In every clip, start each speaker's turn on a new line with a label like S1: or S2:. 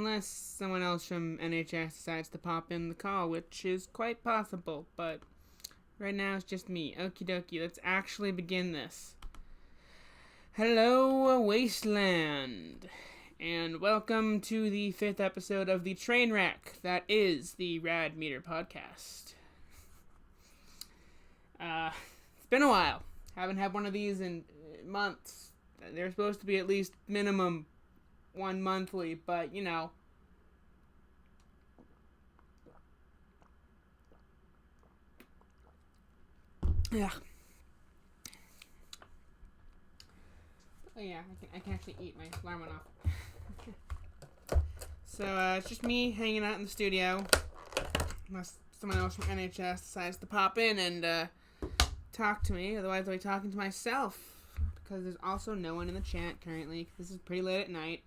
S1: Unless someone else from NHS decides to pop in the call, which is quite possible, but right now it's just me. Okie dokie, let's actually begin this. Hello, Wasteland, and welcome to the 5th episode of the Trainwreck that is the Rad Meter podcast. It's been a while. Haven't had one of these in months. They're supposed to be at least minimum one monthly, but you know. Yeah. Oh yeah, I can actually eat. My alarm went off. So it's just me hanging out in the studio, unless someone else from NHS decides to pop in and talk to me. Otherwise, I'll be talking to myself, because there's also no one in the chat currently. This is pretty late at night.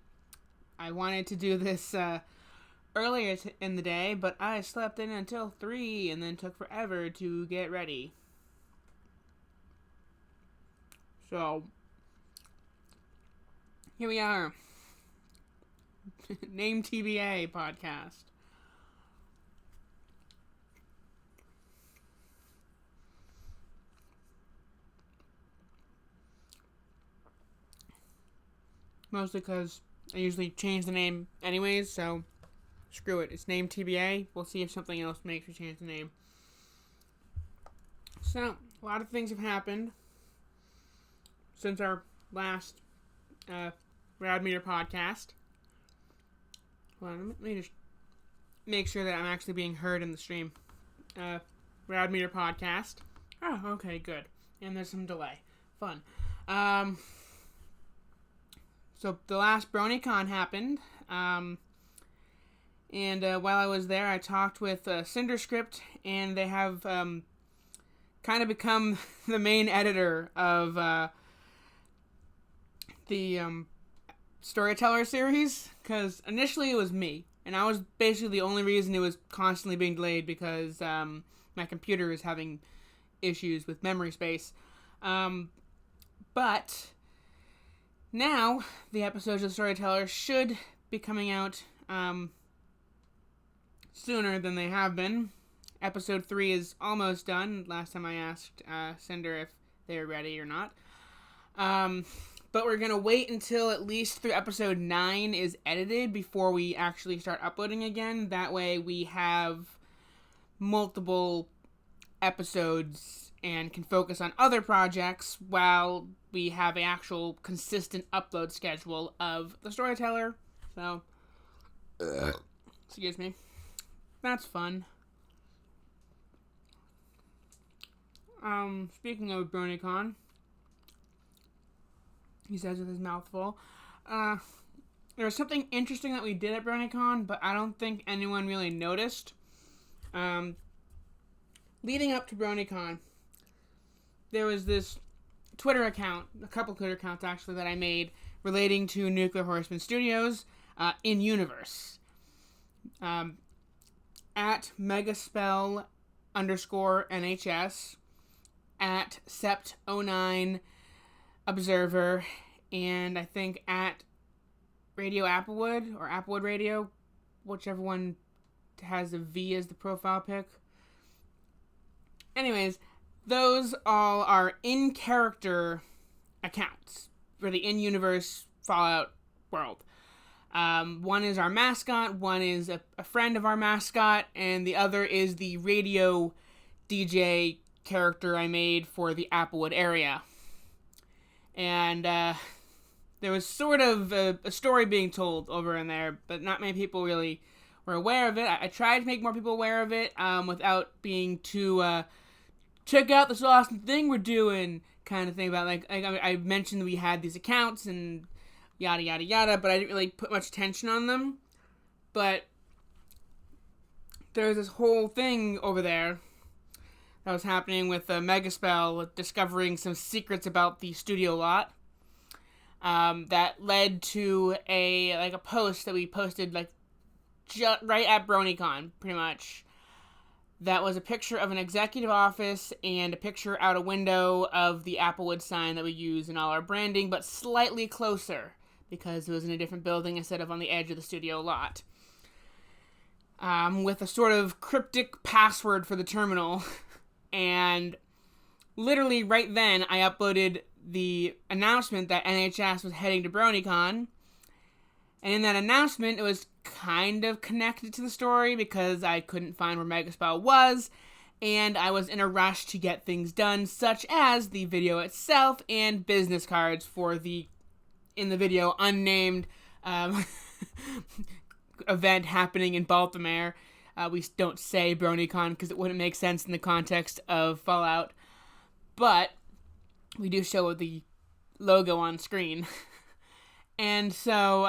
S1: I wanted to do this earlier in the day, but I slept in until 3 and then took forever to get ready. So, here we are. Name TBA podcast. Mostly because I usually change the name anyways, so screw it. It's named TBA. We'll see if something else makes me change the name. So, a lot of things have happened since our last Rad Meter podcast. Well, let me just make sure that I'm actually being heard in the stream. Rad Meter podcast. Oh, okay, good. And there's some delay. Fun. So the last BronyCon happened, and while I was there, I talked with Cinderscript, and they have kind of become the main editor of the Storyteller series, because initially it was me, and I was basically the only reason it was constantly being delayed, because my computer is having issues with memory space. But now, the episodes of Storyteller should be coming out sooner than they have been. Episode 3 is almost done. Last time I asked Cinder if they were ready or not. But we're going to wait until at least through episode 9 is edited before we actually start uploading again. That way we have multiple episodes and can focus on other projects while we have an actual consistent upload schedule of the Storyteller. So, excuse me. That's fun. Speaking of BronyCon, he says with his mouth full, there was something interesting that we did at BronyCon, but I don't think anyone really noticed. Leading up to BronyCon, there was this Twitter account, a couple Twitter accounts actually, that I made relating to Nuclear Horseman Studios in universe. At Megaspell _NHS, at Sept09 Observer, and I think at Radio Applewood, or Applewood Radio, whichever one has a V as the profile pic. Anyways, those all are in-character accounts for the in-universe Fallout world. One is our mascot, one is a friend of our mascot, and the other is the radio DJ character I made for the Applewood area. And there was sort of a story being told over in there, but not many people really were aware of it. I tried to make more people aware of it without being too check out this awesome thing we're doing kind of thing about, like I mentioned we had these accounts and yada yada yada, but I didn't really put much attention on them. But there's this whole thing over there that was happening with Megaspell discovering some secrets about the studio lot that led to a post that we posted right at BronyCon, pretty much. That was a picture of an executive office and a picture out a window of the Applewood sign that we use in all our branding, but slightly closer, because it was in a different building instead of on the edge of the studio lot. With a sort of cryptic password for the terminal. And literally right then, I uploaded the announcement that NHS was heading to BronyCon. And in that announcement, it was kind of connected to the story because I couldn't find where Megaspell was, and I was in a rush to get things done, such as the video itself and business cards for the, in the video, unnamed event happening in Baltimore. We don't say BronyCon because it wouldn't make sense in the context of Fallout, but we do show the logo on screen. And so,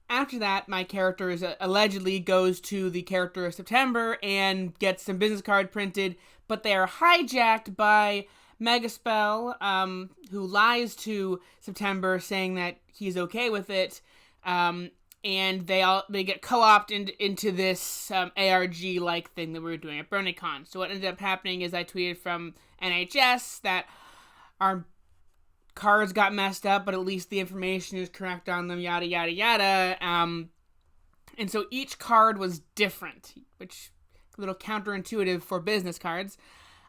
S1: after that, my character is allegedly goes to the character of September and gets some business card printed, but they are hijacked by Megaspell, who lies to September saying that he's okay with it, and they get co-opted into this ARG-like thing that we were doing at BronyCon. So what ended up happening is I tweeted from NHS that our cards got messed up, but at least the information is correct on them, yada, yada, yada. And so each card was different, which is a little counterintuitive for business cards.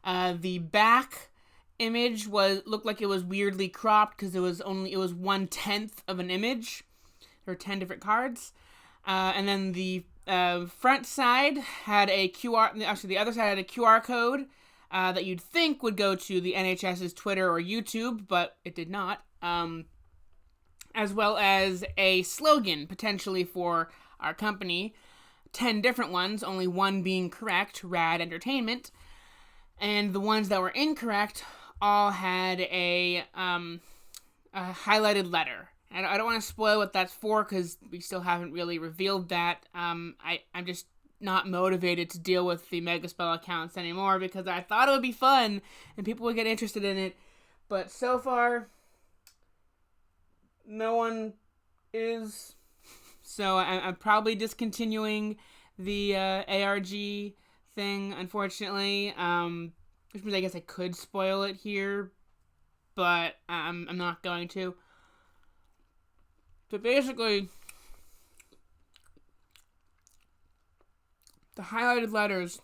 S1: The back image looked like it was weirdly cropped because it was 1/10 of an image. There were 10 different cards. And then the front side had a the other side had a QR code that you'd think would go to the NHS's Twitter or YouTube, but it did not. As well as a slogan, potentially for our company. 10 different ones, only one being correct, Rad Entertainment. And the ones that were incorrect all had a highlighted letter. I don't want to spoil what that's for, because we still haven't really revealed that. I'm just not motivated to deal with the Megaspell accounts anymore because I thought it would be fun and people would get interested in it, but so far no one is, so I'm probably discontinuing the ARG thing, unfortunately, which means I guess I could spoil it here, but I'm not going to. So basically, the highlighted letters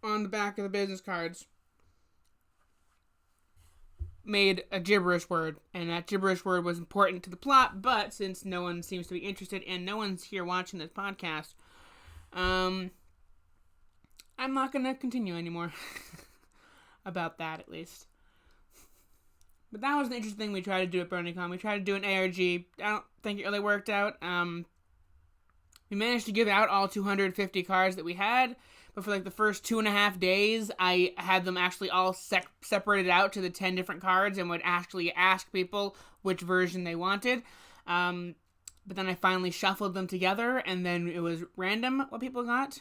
S1: on the back of the business cards made a gibberish word, and that gibberish word was important to the plot, but since no one seems to be interested, and no one's here watching this podcast, I'm not going to continue anymore about that, at least. But that was an interesting thing we tried to do at BronyCon. We tried to do an ARG. I don't think it really worked out. We managed to give out all 250 cards that we had, but for like the first 2.5 days, I had them actually all separated out to the 10 different cards and would actually ask people which version they wanted. But then I finally shuffled them together, and then it was random what people got.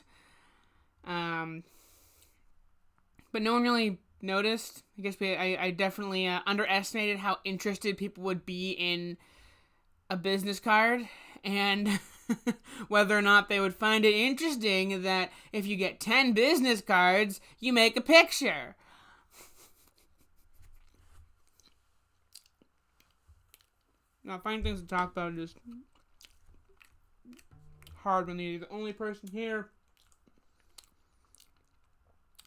S1: But no one really noticed. I guess I definitely underestimated how interested people would be in a business card, and whether or not they would find it interesting that if you get 10 business cards, you make a picture. Now, finding things to talk about is hard when you're the only person here.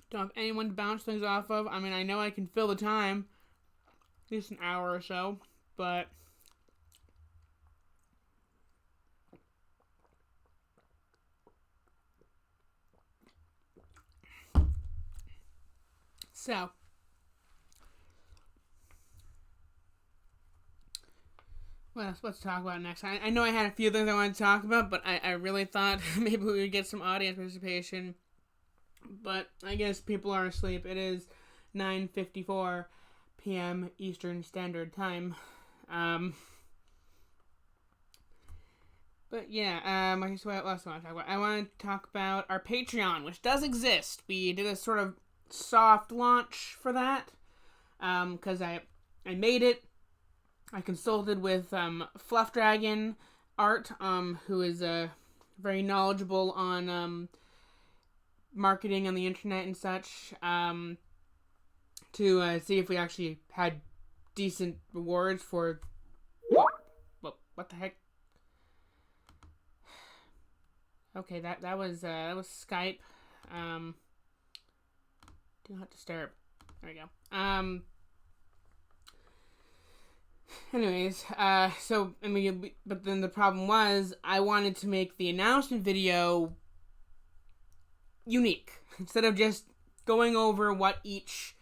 S1: Don't have anyone to bounce things off of. I mean, I know I can fill the time, at least an hour or so, but so, what else? Let's talk about next. I know I had a few things I wanted to talk about, but I really thought maybe we would get some audience participation. But I guess people are asleep. It is 9:54 p.m. Eastern Standard Time. But yeah, I guess what else do I want to talk about? I want to talk about our Patreon, which does exist. We did a sort of soft launch for that, because I made it. I consulted with Fluff Dragon Art, who is very knowledgeable on marketing on the internet and such, to see if we actually had decent rewards for... What the heck? Okay, that was Skype. Do not disturb. There we go. Anyways, so, I mean, but then the problem was, I wanted to make the announcement video unique. Instead of just going over what each,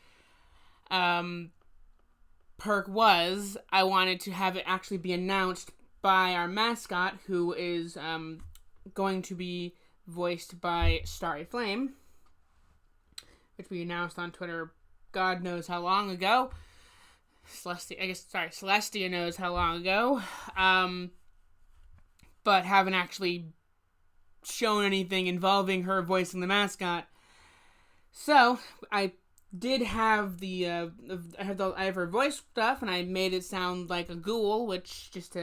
S1: perk was, I wanted to have it actually be announced by our mascot, who is, going to be voiced by Starry Flame, which we announced on Twitter God knows how long ago. Celestia knows how long ago. But haven't actually shown anything involving her voicing the mascot. So, I did have I have her voice stuff, and I made it sound like a ghoul, which just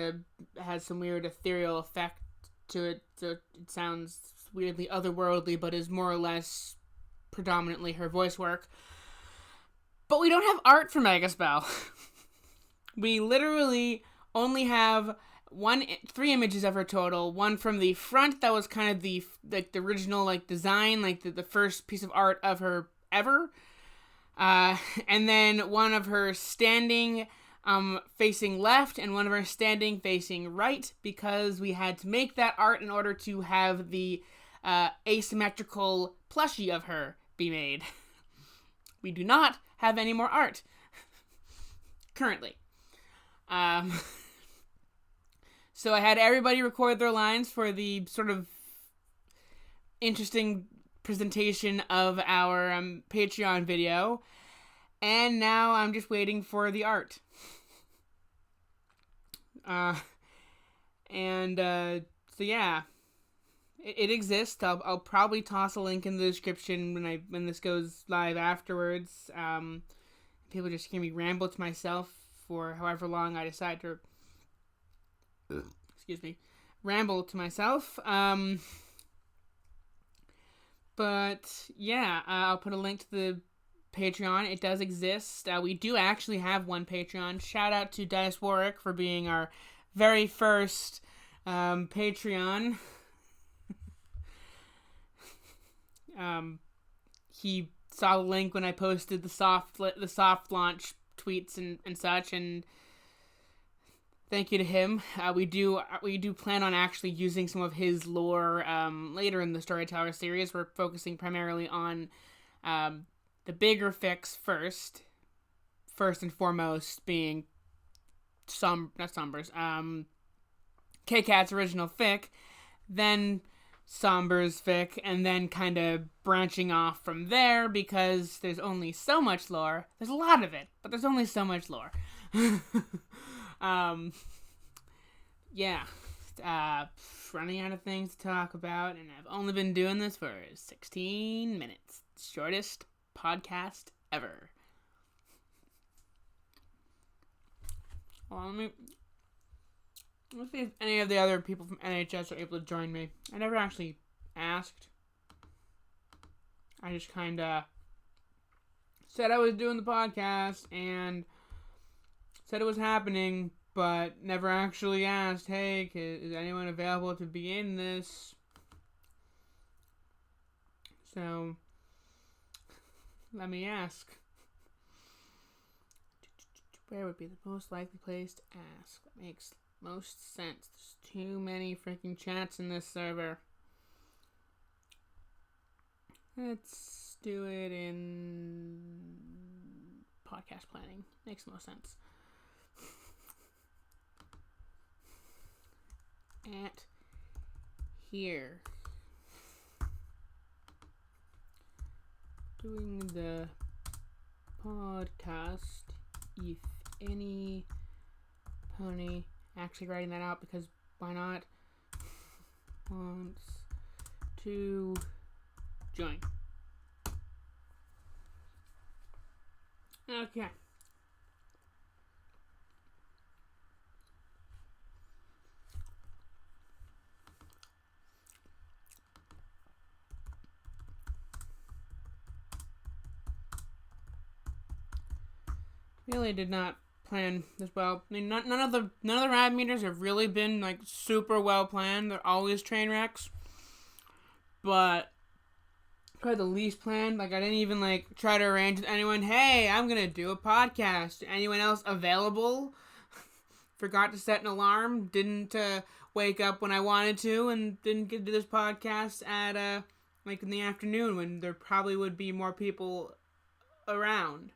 S1: has some weird ethereal effect to it, so it sounds weirdly otherworldly, but is more or less predominantly her voice work. But we don't have art for Megaspell. We literally only have 3 images of her total. One from the front that was kind of the original design, the first piece of art of her ever. And then one of her standing facing left and one of her standing facing right, because we had to make that art in order to have the asymmetrical plushie of her be made. We do not have any more art currently. So I had everybody record their lines for the sort of interesting presentation of our Patreon video, and now I'm just waiting for the art. So yeah, it exists. I'll probably toss a link in the description when this goes live afterwards. People just hear me ramble to myself for however long I decide to, ramble to myself. But yeah, I'll put a link to the Patreon. It does exist. We do actually have one Patreon. Shout out to Dice Warwick for being our very first Patreon. He saw the link when I posted the soft launch tweets and such, and thank you to him. We do plan on actually using some of his lore later in the Storyteller series. We're focusing primarily on the bigger fics first and foremost being K-Cat's original fic, then Somber's fic, and then kind of branching off from there, because there's only so much lore. There's a lot of it, but there's only so much lore. Yeah. Running out of things to talk about, and I've only been doing this for 16 minutes. Shortest podcast ever. Well, let's see if any of the other people from NHS are able to join me. I never actually asked. I just kind of said I was doing the podcast and said it was happening, but never actually asked, hey, is anyone available to be in this? So, let me ask. Where would be the most likely place to ask? That makes most sense. There's too many freaking chats in this server. Let's do it in podcast planning. Makes the most sense. At here. Doing the podcast, if any pony, actually writing that out because why not, wants to join. Okay. Really did not planned as well. I mean, none of the ride meters have really been like super well planned. They're always train wrecks, but probably the least planned. Like, I didn't even like try to arrange with anyone. Hey, I'm gonna do a podcast. Anyone else available? Forgot to set an alarm. Didn't wake up when I wanted to, and didn't get to this podcast at like in the afternoon when there probably would be more people around.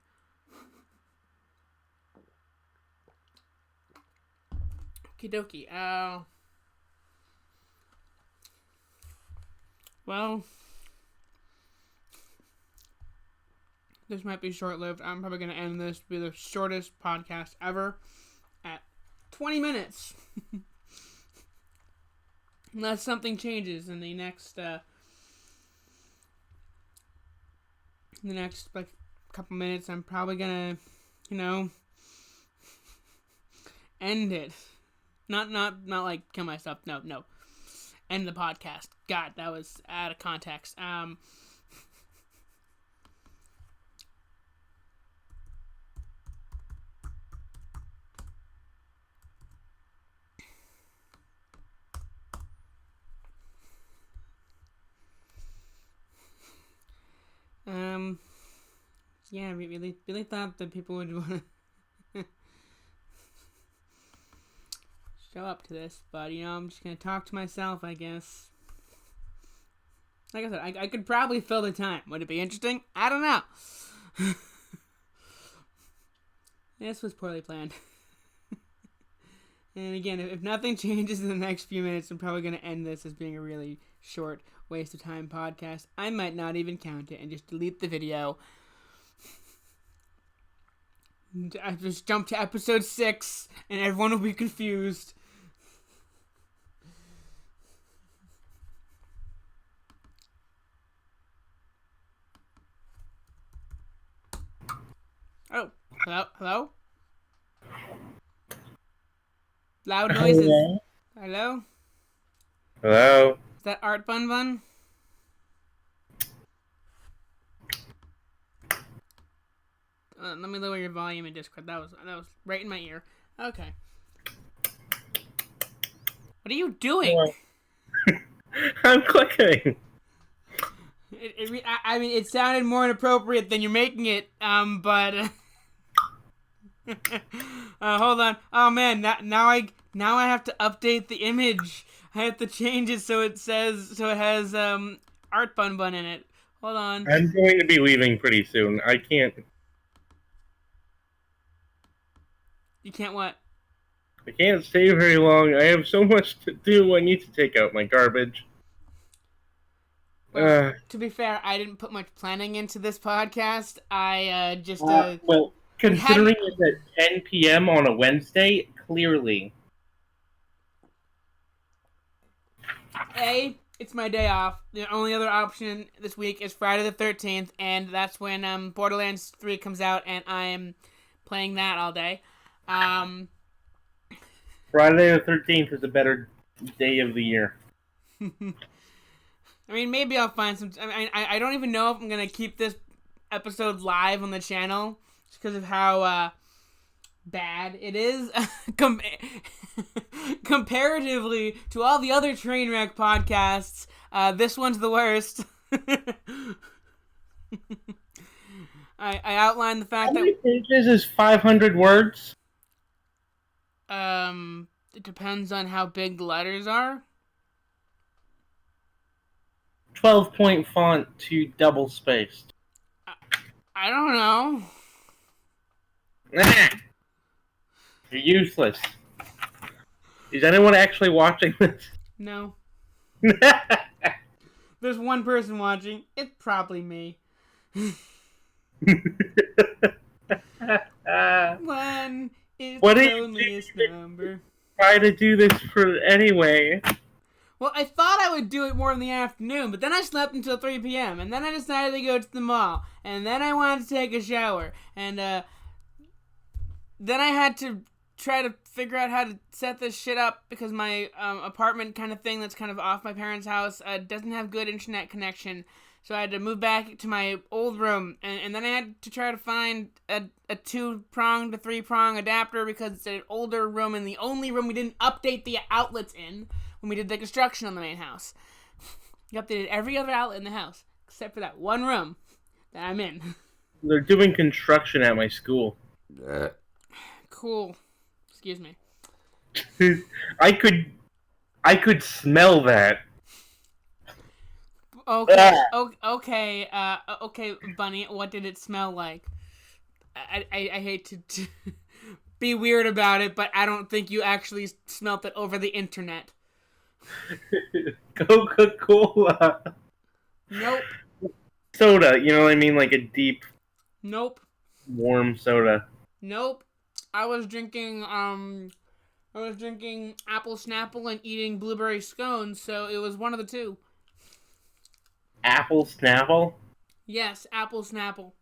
S1: Okie dokie. Well, this might be short-lived. I'm probably going to end this, be the shortest podcast ever at 20 minutes. Unless something changes in the next like couple minutes, I'm probably going to, end it. Not like kill myself. No. End the podcast. God, that was out of context. Yeah, I really thought that people would want to show up to this, but I'm just gonna talk to myself, I guess. Like I said, I could probably fill the time. Would it be interesting? I don't know. This was poorly planned. And again, if nothing changes in the next few minutes, I'm probably gonna end this as being a really short, waste of time podcast. I might not even count it and just delete the video. I just jump to episode 6 and everyone will be confused. Oh, hello? Loud noises. Hello?
S2: Hello?
S1: Is that Art Bun Bun? Let me lower your volume in Discord. That was right in my ear. Okay. What are you doing?
S2: I'm clicking.
S1: I mean, it sounded more inappropriate than you're making it. But hold on. Oh man, now I have to update the image. I have to change it so it has Art Bun Bun in it. Hold on.
S2: I'm going to be leaving pretty soon. I can't.
S1: You can't what?
S2: I can't stay very long. I have so much to do. I need to take out my garbage.
S1: Well, to be fair, I didn't put much planning into this podcast. I just
S2: well, considering it's at 10 p.m. on a Wednesday, clearly.
S1: It's my day off. The only other option this week is Friday the 13th, and that's when Borderlands 3 comes out, and I am playing that all day.
S2: Friday the 13th is a better day of the year.
S1: I mean, maybe I'll find some. I don't even know if I'm gonna keep this episode live on the channel just because of how bad it is comparatively to all the other Trainwreck podcasts. This one's the worst. I outlined the fact that
S2: how many pages is 500 words?
S1: It depends on how big the letters are.
S2: 12-point font to double spaced.
S1: I don't know.
S2: You're useless. Is anyone actually watching this?
S1: No. There's one person watching. It's probably me. One is
S2: what
S1: the loneliest number.
S2: Try to do this for anyway.
S1: Well, I thought I would do it more in the afternoon, but then I slept until 3 p.m., and then I decided to go to the mall, and then I wanted to take a shower, and then I had to try to figure out how to set this shit up because my apartment kind of thing that's kind of off my parents' house doesn't have good internet connection, So I had to move back to my old room, and then I had to try to find a 2-prong to 3-prong adapter because it's an older room and the only room we didn't update the outlets in when we did the construction on the main house. We updated every other outlet in the house except for that one room that I'm in.
S2: They're doing construction at my school.
S1: Cool. Excuse me.
S2: I could smell that.
S1: Okay, okay, Bunny. What did it smell like? I hate to be weird about it, but I don't think you actually smelt it over the internet.
S2: Coca-Cola.
S1: Nope.
S2: Soda, you know what I mean? Like a deep,
S1: Nope.
S2: warm soda.
S1: Nope. I was drinking apple Snapple and eating blueberry scones, so it was one of the two.
S2: Apple Snapple?
S1: Yes, apple Snapple.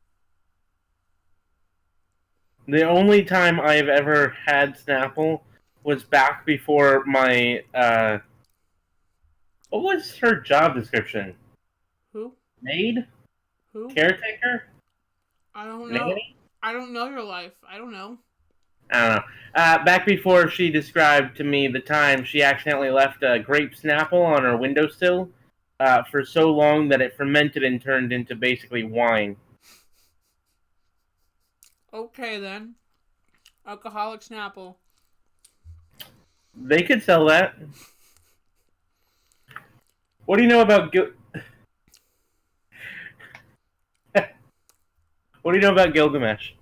S2: The only time I've ever had Snapple was back before my, what was her job description?
S1: Who?
S2: Maid?
S1: Who?
S2: Caretaker?
S1: I don't know.
S2: Nanny?
S1: I don't know your life. I don't know.
S2: I don't know. Back before she described to me the time she accidentally left a grape Snapple on her windowsill for so long that it fermented and turned into basically wine.
S1: Okay, then. Alcoholic Snapple.
S2: They could sell that. What do you know about What do you know about Gilgamesh?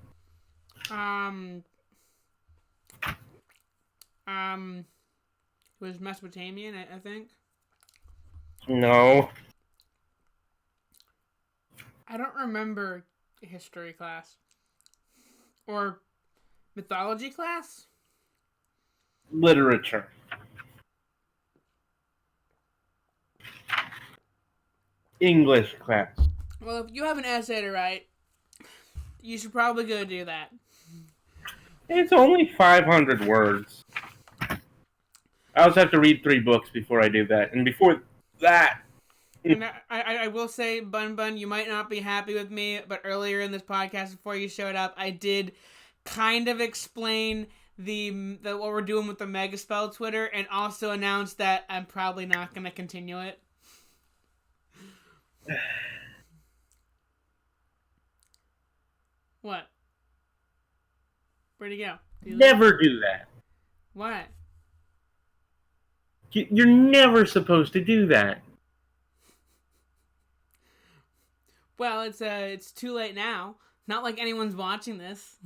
S1: It was Mesopotamian, I think.
S2: No.
S1: I don't remember history class. Or mythology class?
S2: Literature. English class.
S1: Well, if you have an essay to write, you should probably go do that.
S2: It's only 500 words. I also have to read 3 books before I do that. And before that...
S1: And I will say, Bun, you might not be happy with me, but earlier in this podcast, before you showed up, I did kind of explain the what we're doing with the Megaspell Twitter, and also announce that I'm probably not going to continue it. What? Where'd he go?
S2: Never do that.
S1: What?
S2: You're never supposed to do that.
S1: Well, it's too late now. Not like anyone's watching this.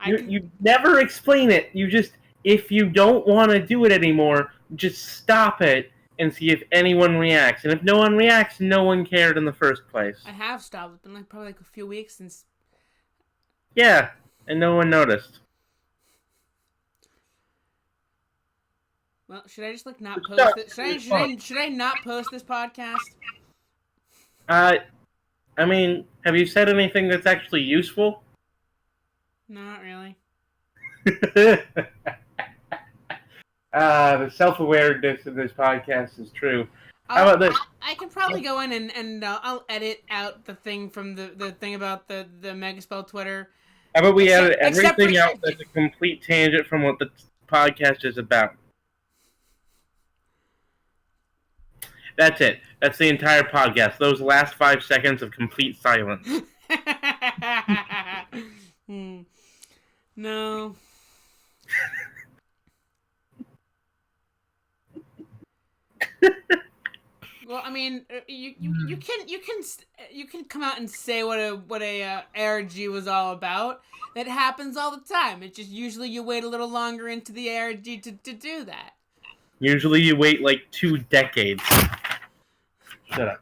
S2: You never explain it. You just, if you don't want to do it anymore, just stop it and see if anyone reacts. And if no one reacts, no one cared in the first place.
S1: I have stopped. It's been probably a few weeks since.
S2: Yeah, and no one noticed.
S1: Well, should I just not post it? Should I not post this podcast?
S2: I mean, have you said anything that's actually useful?
S1: No, not really.
S2: The self-awareness in this podcast is true. How about this?
S1: I can probably go in and I'll edit out the thing from the thing about the Megaspell Twitter.
S2: How about we edit everything out that's a complete tangent from what the podcast is about? That's it. That's the entire podcast. Those last 5 seconds of complete silence.
S1: No. Well, I mean, you can come out and say what a ARG was all about. That happens all the time. It's just usually you wait a little longer into the ARG to do that. Usually
S2: you wait like 2 decades. Shut up.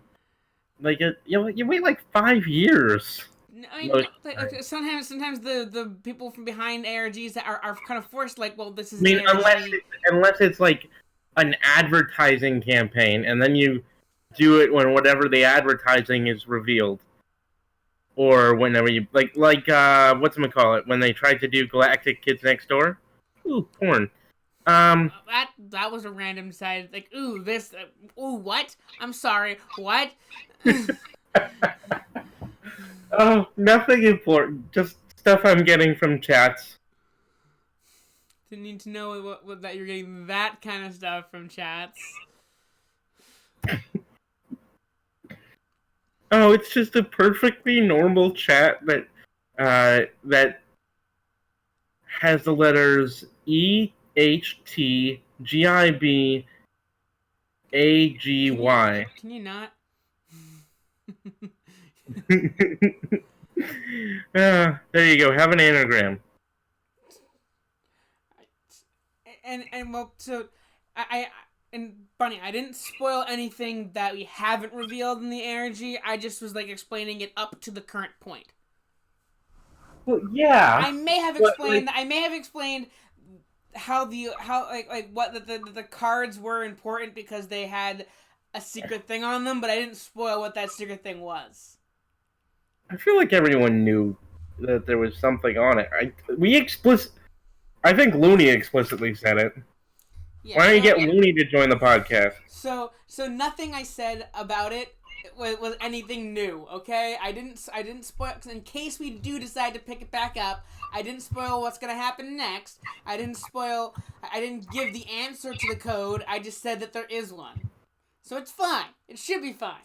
S2: Like you wait like 5 years.
S1: I mean, sometimes the people from behind ARGs are kind of forced. Like, well, this is.
S2: I mean,
S1: ARG.
S2: unless it's like an advertising campaign, and then you do it when whatever the advertising is revealed, or whenever you like whatchamacallit, when they tried to do Galactic Kids Next Door. Ooh, porn.
S1: That was a random side. Like, ooh, this. Ooh, what? I'm sorry. What?
S2: Oh, nothing important. Just stuff I'm getting from chats.
S1: Didn't need to know what that you're getting that kind of stuff from chats.
S2: Oh, it's just a perfectly normal chat that has the letters E H T G I B A G Y.
S1: Can you not?
S2: There you go. Have an anagram.
S1: And well, so I and Bunny, I didn't spoil anything that we haven't revealed in the energy. I just was like explaining it up to the current point.
S2: Well, yeah.
S1: I may have explained. I may have explained how what the cards were important because they had a secret thing on them, but I didn't spoil what that secret thing was.
S2: I feel like everyone knew that there was something on it. I think Looney explicitly said it. Yeah, why don't you get Looney to join the podcast?
S1: So nothing I said about it was anything new, okay? I didn't spoil, in case we do decide to pick it back up. I didn't spoil what's gonna happen next. I didn't give the answer to the code. I just said that there is one. So it's fine. It should be fine.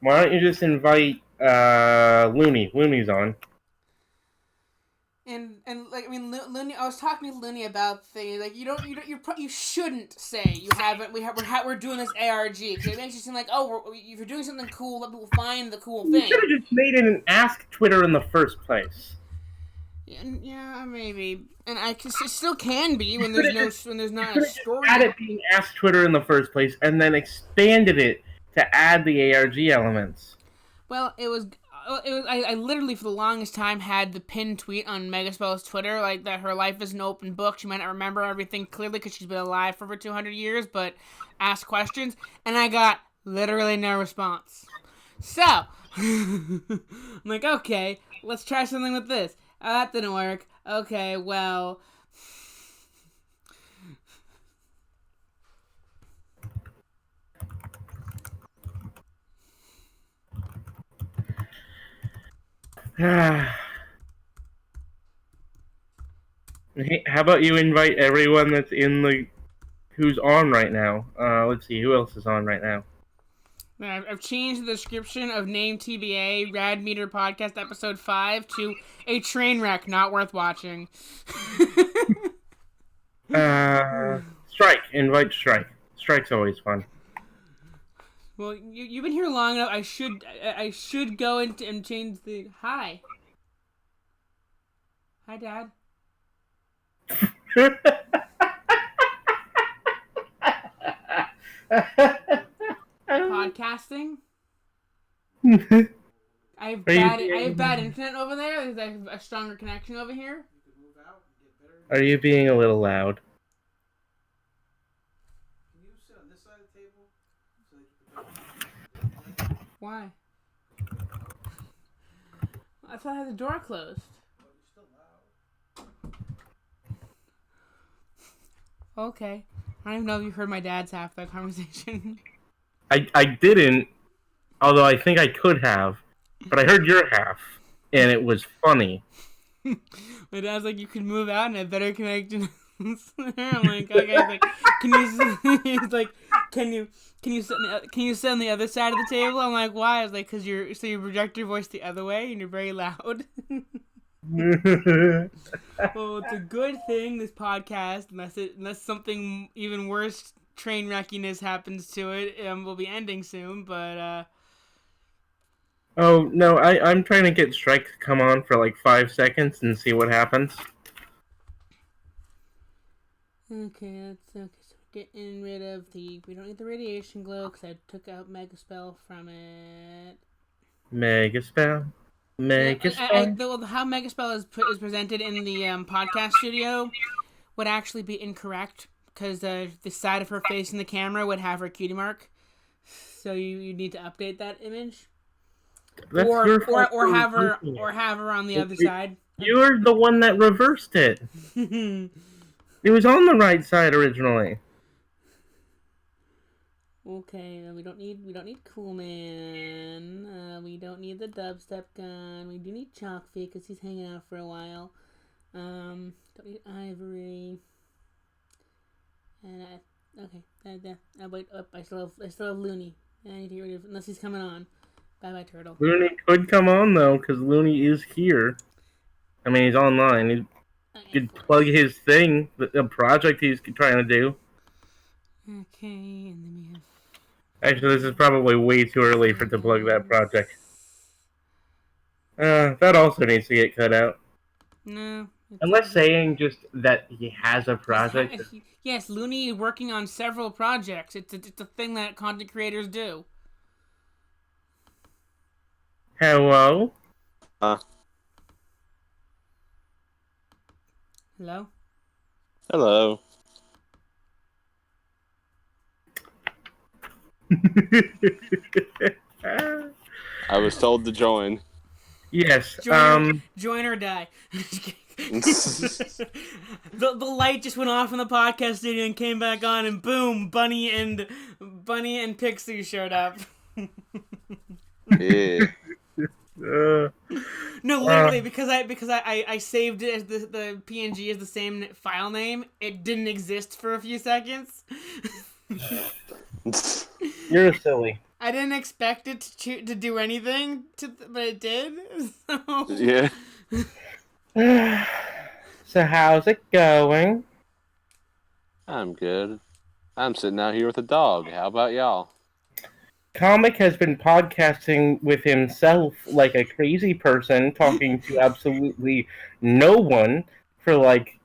S2: Why don't you just invite Looney? Looney's on.
S1: And like, I mean, Looney. I was talking to Looney about things like you shouldn't say you haven't. We're doing this ARG because it makes you seem like, oh, if you're doing something cool, let people find the cool thing.
S2: You should have just made it an Ask Twitter in the first place.
S1: Yeah, maybe, and it still can be when there's not a story.
S2: Had it being Ask Twitter in the first place, and then expanded it to add the ARG elements.
S1: Well, it was. I literally for the longest time had the pinned tweet on Megaspell's Twitter, like that her life is an open book. She might not remember everything clearly because she's been alive for over 200 years, but ask questions, and I got literally no response. So I'm like, okay, let's try something with this. Oh, that didn't work. Okay, well.
S2: Hey, how about you invite everyone that's who's on right now? Let's see, who else is on right now?
S1: I've changed the description of Name TBA Rad Meter Podcast Episode 5 to a train wreck not worth watching.
S2: Strike. Invite Strike. Strike's always fun.
S1: Well, you've been here long enough. I should go and change the... Hi. Hi, Dad. Podcasting? I have bad internet over there. There's a stronger connection over here.
S2: Are you being a little loud?
S3: Can you sit on this side of the table?
S1: Why? I thought I had the door closed.
S3: But you're still loud.
S1: Okay. I don't even know if you heard my dad's half of that conversation.
S2: I didn't, although I think I could have, but I heard your half, and it was funny.
S1: My dad's like, you can move out and have better connection. I'm like, okay. He's like, can you sit on the other side of the table? I'm like, why? I was like, because you project your voice the other way and you're very loud. Well, it's a good thing, this podcast, unless something even worse, train wreckiness happens to it, will be ending soon, but
S2: Oh, no, I'm trying to get Strike to come on for like 5 seconds and see what happens.
S1: Okay, so getting rid of we don't need the radiation glow, because I took out Megaspell from it.
S2: Megaspell?
S1: How Megaspell is presented in the podcast studio would actually be incorrect, because the side of her facing the camera would have her cutie mark. So you need to update that image.
S2: That's
S1: or have her on the other side.
S2: You're the one that reversed it. It was on the right side originally.
S1: Okay, we don't need Cool Man. We don't need the dubstep gun. We do need Chalk Feet because he's hanging out for a while. Don't need Ivory. And wait, I still have Looney. I need to get rid of unless he's coming on. Bye, Turtle.
S2: Looney could come on though, because Looney is here. I mean, he's online. He could plug his thing, the project he's trying to do.
S1: Okay, and then we have.
S2: Actually, this is probably way too early for to plug that project. That also needs to get cut out.
S1: No.
S2: Unless saying just that he has a project.
S1: Yes, Looney is working on several projects. It's a thing that content creators do.
S2: Hello?
S1: Hello?
S4: Hello. I was told to join.
S2: Yes.
S1: Join or die. the light just went off in the podcast studio and came back on, and boom, Bunny and Pixie showed up.
S4: Yeah.
S1: No, literally, because I saved it as the PNG as the same file name. It didn't exist for a few seconds.
S2: You're silly.
S1: I didn't expect it to do anything, but it did. So.
S4: Yeah.
S2: So how's it going?
S4: I'm good. I'm sitting out here with a dog. How about y'all?
S2: Comic has been podcasting with himself like a crazy person, talking to absolutely no one for like,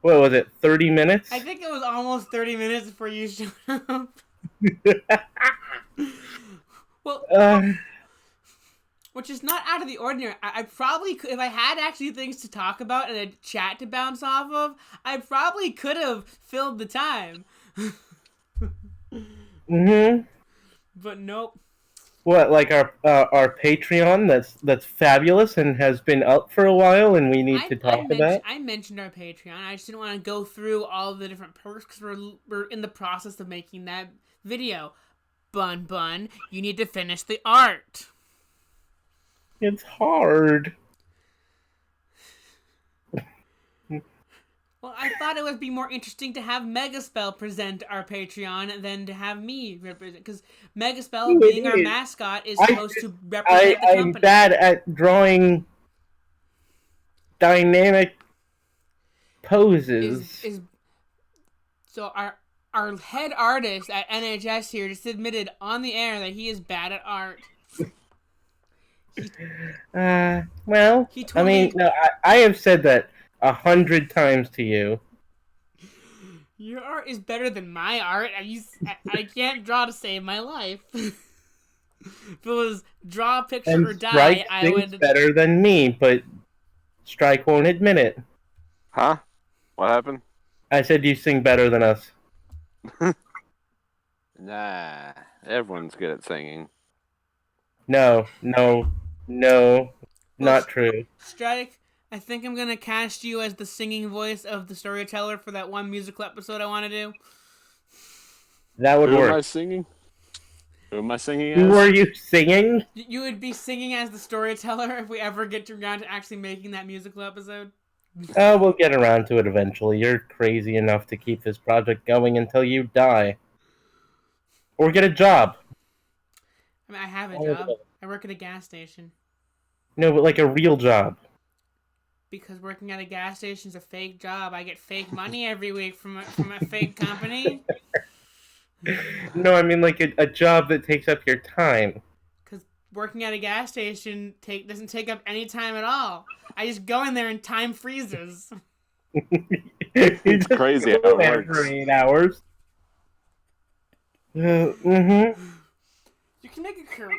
S2: what was it, 30 minutes?
S1: I think it was almost 30 minutes before you showed up. Well, which is not out of the ordinary. I probably could, if I had actually things to talk about and a chat to bounce off of, I probably could have filled the time.
S2: Mm-hmm.
S1: But nope.
S2: What, like our Patreon that's fabulous and has been up for a while and we need to talk about?
S1: I mentioned our Patreon. I just didn't want to go through all the different perks because we're in the process of making that video. Bun, you need to finish the art.
S2: It's hard.
S1: Well, I thought it would be more interesting to have Megaspell present our Patreon than to have me represent, because Megaspell, being our mascot, is supposed to represent the company.
S2: I'm bad at drawing dynamic poses.
S1: So our head artist at NHS here just admitted on the air that he is bad at art.
S2: Well, I mean, no, I have said that 100 times to you.
S1: Your art is better than my art. I can't draw to save my life. If it was draw a picture
S2: And
S1: or die,
S2: Strike
S1: I would.
S2: Better than me, but Strike won't admit it.
S4: Huh? What happened?
S2: I said you sing better than us.
S4: Nah, everyone's good at singing.
S2: No, not true.
S1: Strike, I think I'm gonna cast you as the singing voice of the storyteller for that one musical episode I want to do.
S2: That would
S4: Who
S2: work.
S4: am I singing? Who am I singing as?
S2: Who are you singing?
S1: You would be singing as the storyteller if we ever get around to actually making that musical episode.
S2: Oh, we'll get around to it eventually. You're crazy enough to keep this project going until you die. Or get a job.
S1: I mean, I have a job. I work at a gas station.
S2: No, but like a real job.
S1: Because working at a gas station is a fake job. I get fake money every week from a fake company.
S2: No, I mean like a job that takes up your time.
S1: Because working at a gas station doesn't take up any time at all. I just go in there and time freezes.
S4: It's crazy how it works.
S2: For 8 hours. Mm-hmm.
S1: You can make a career,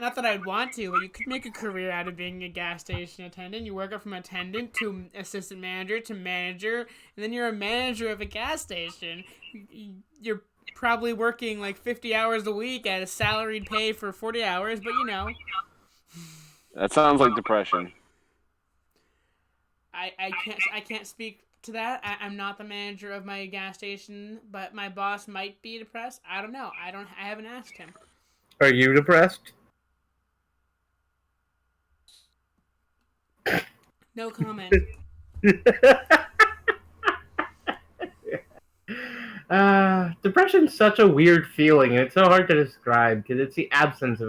S1: not that I'd want to, but you could make a career out of being a gas station attendant. You work up from attendant to assistant manager to manager, and then you're a manager of a gas station. You're probably working like 50 hours a week at a salaried pay for 40 hours, but you know.
S4: That sounds like depression.
S1: I can't speak to that. I'm not the manager of my gas station, but my boss might be depressed. I don't know. I haven't asked him.
S2: Are you depressed?
S1: No comment.
S2: Depression's such a weird feeling, and it's so hard to describe because it's the absence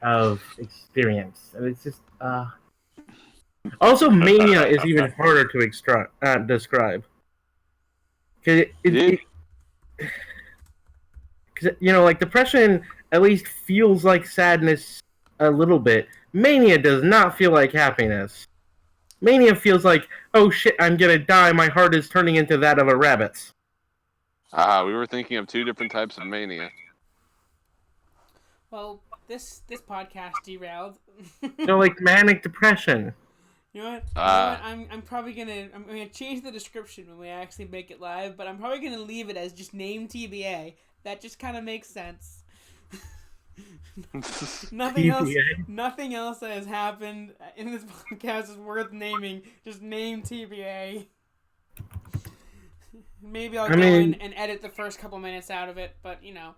S2: of experience, and it's just. Also, mania is even harder to describe. Because like depression at least feels like sadness a little bit. Mania does not feel like happiness. Mania feels like, oh shit, I'm gonna die. My heart is turning into that of a rabbit's.
S4: We were thinking of two different types of mania.
S1: Well, this podcast derailed.
S2: Like manic depression.
S1: You know what? I'm probably gonna change the description when we actually make it live, but I'm probably gonna leave it as just name TBA. That just kind of makes sense. Nothing else that has happened in this podcast is worth naming. Just name TBA. Maybe I'll go in and edit the first couple minutes out of it, but
S2: Yeah.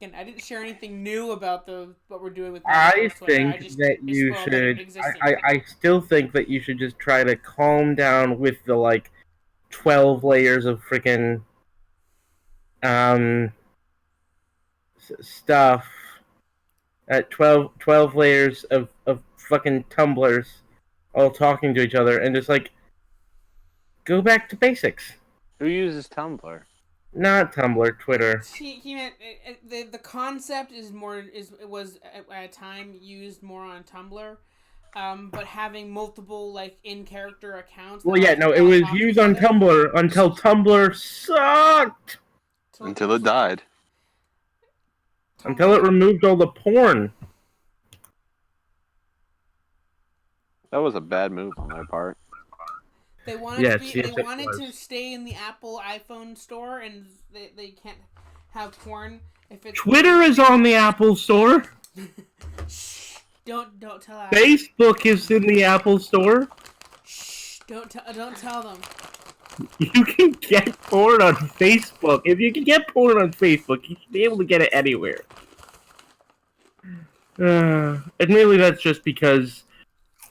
S1: Again, I didn't share anything new about what we're doing with.
S2: I think that you should. I still think that you should just try to calm down with the 12 layers of freaking stuff. 12 layers of fucking tumblers all talking to each other, and just go back to basics.
S4: Who uses Tumblr?
S2: Not Tumblr, Twitter.
S1: He meant the concept was at a time used more on Tumblr, but having multiple in-character accounts.
S2: Well, yeah, no, it was used on Tumblr until Tumblr sucked.
S4: Until it died.
S2: Until it removed all the porn.
S4: That was a bad move on my part.
S1: They wanted to stay in the Apple iPhone store, and they can't have porn if it's.
S2: Twitter is on the Apple store.
S1: Shh! Don't tell Apple.
S2: Facebook is in the Apple store.
S1: Shh! Don't tell them.
S2: You can get porn on Facebook. If you can get porn on Facebook, you should be able to get it anywhere. Admittedly, that's just because.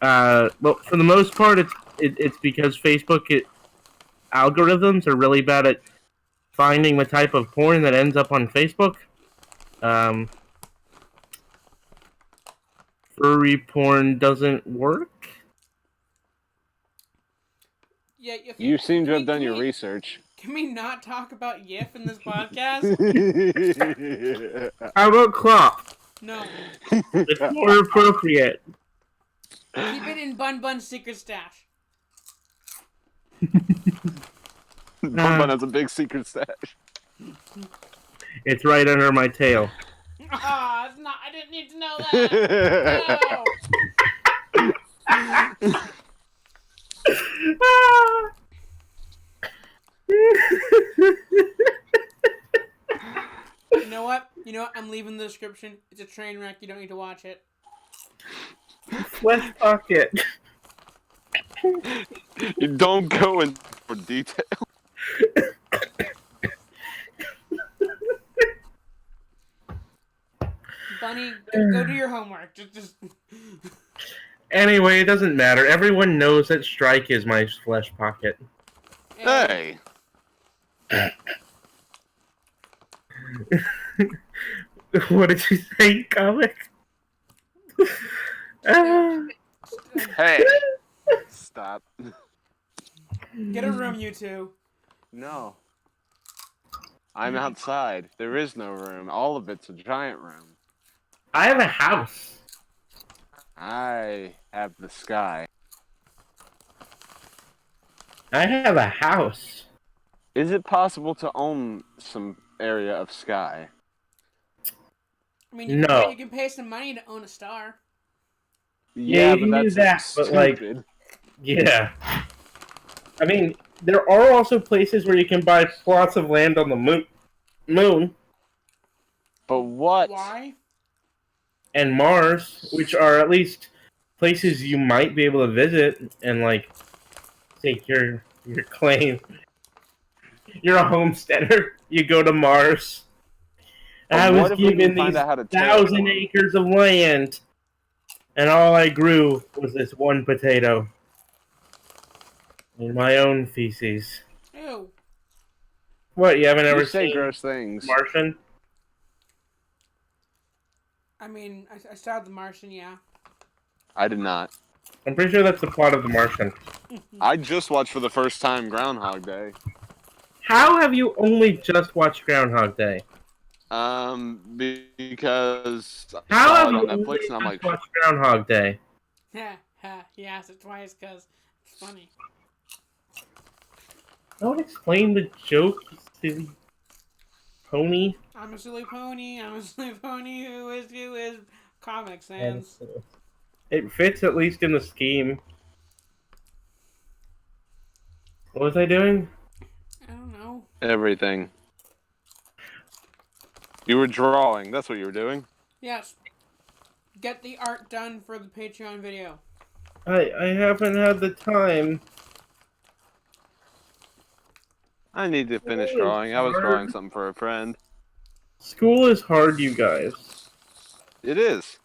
S2: Well, for the most part, it's because Facebook algorithms are really bad at finding the type of porn that ends up on Facebook. Furry porn doesn't work.
S1: Yeah,
S4: you seem to have done your research.
S1: Can we not talk about YIF in this podcast?
S2: How about Clop?
S1: No.
S2: It's more appropriate.
S1: Keep it in Bun's secret stash.
S4: Bun has a big secret stash.
S2: It's right under my tail.
S1: Ah, it's not. I didn't need to know that. No. You know what? I'm leaving the description. It's a train wreck. You don't need to watch it.
S2: Flesh pocket.
S4: You don't go in for detail.
S1: Bunny, go do your homework. Just.
S2: Anyway, it doesn't matter. Everyone knows that Strike is my flesh pocket.
S4: Hey.
S2: What did you say, comic?
S4: Hey. Stop.
S1: Get a room, you two.
S4: No. I'm outside. There is no room. All of it's a giant room.
S2: I have a house.
S4: I have the sky.
S2: I have a house.
S4: Is it possible to own some area of sky?
S1: I mean, you can pay some money to own a star.
S2: Yeah,
S4: but that's stupid.
S2: Yeah. I mean, there are also places where you can buy plots of land on the moon.
S4: But what?
S1: Why?
S2: And Mars, which are at least places you might be able to visit and like take your claim. You're a homesteader. You go to Mars. I was
S4: What if we can
S2: given
S4: find
S2: these
S4: out how to
S2: 1,000
S4: terraform?
S2: acres of land, and all I grew was this one potato in my own feces.
S1: Ew.
S2: What? You haven't
S4: You
S2: ever
S4: say
S2: seen
S4: gross things.
S2: Martian?
S1: I mean, I started The Martian, yeah.
S4: I did not.
S2: I'm pretty sure that's the plot of The Martian.
S4: I just watched for the first time Groundhog Day.
S2: How have you only just watched Groundhog Day?
S4: Because I
S2: How
S4: saw
S2: have
S4: it
S2: you
S4: on
S2: only
S4: Netflix and I'm
S2: just
S4: like,
S2: watched Groundhog Day?
S1: Yeah, he asked it twice because it's funny.
S2: Don't explain the joke, you silly pony.
S1: I'm a silly pony. I'm a silly pony who is Comic Sans.
S2: It fits at least in the scheme. What was I doing?
S1: I don't know.
S4: everything. You were drawing. That's what you were doing.
S1: Yes. Get the art done for the Patreon video.
S2: I haven't had the time.
S4: I need to finish
S2: School is
S4: drawing. I was
S2: hard.
S4: drawing something for a friend.
S2: School is hard, you guys.
S4: It is.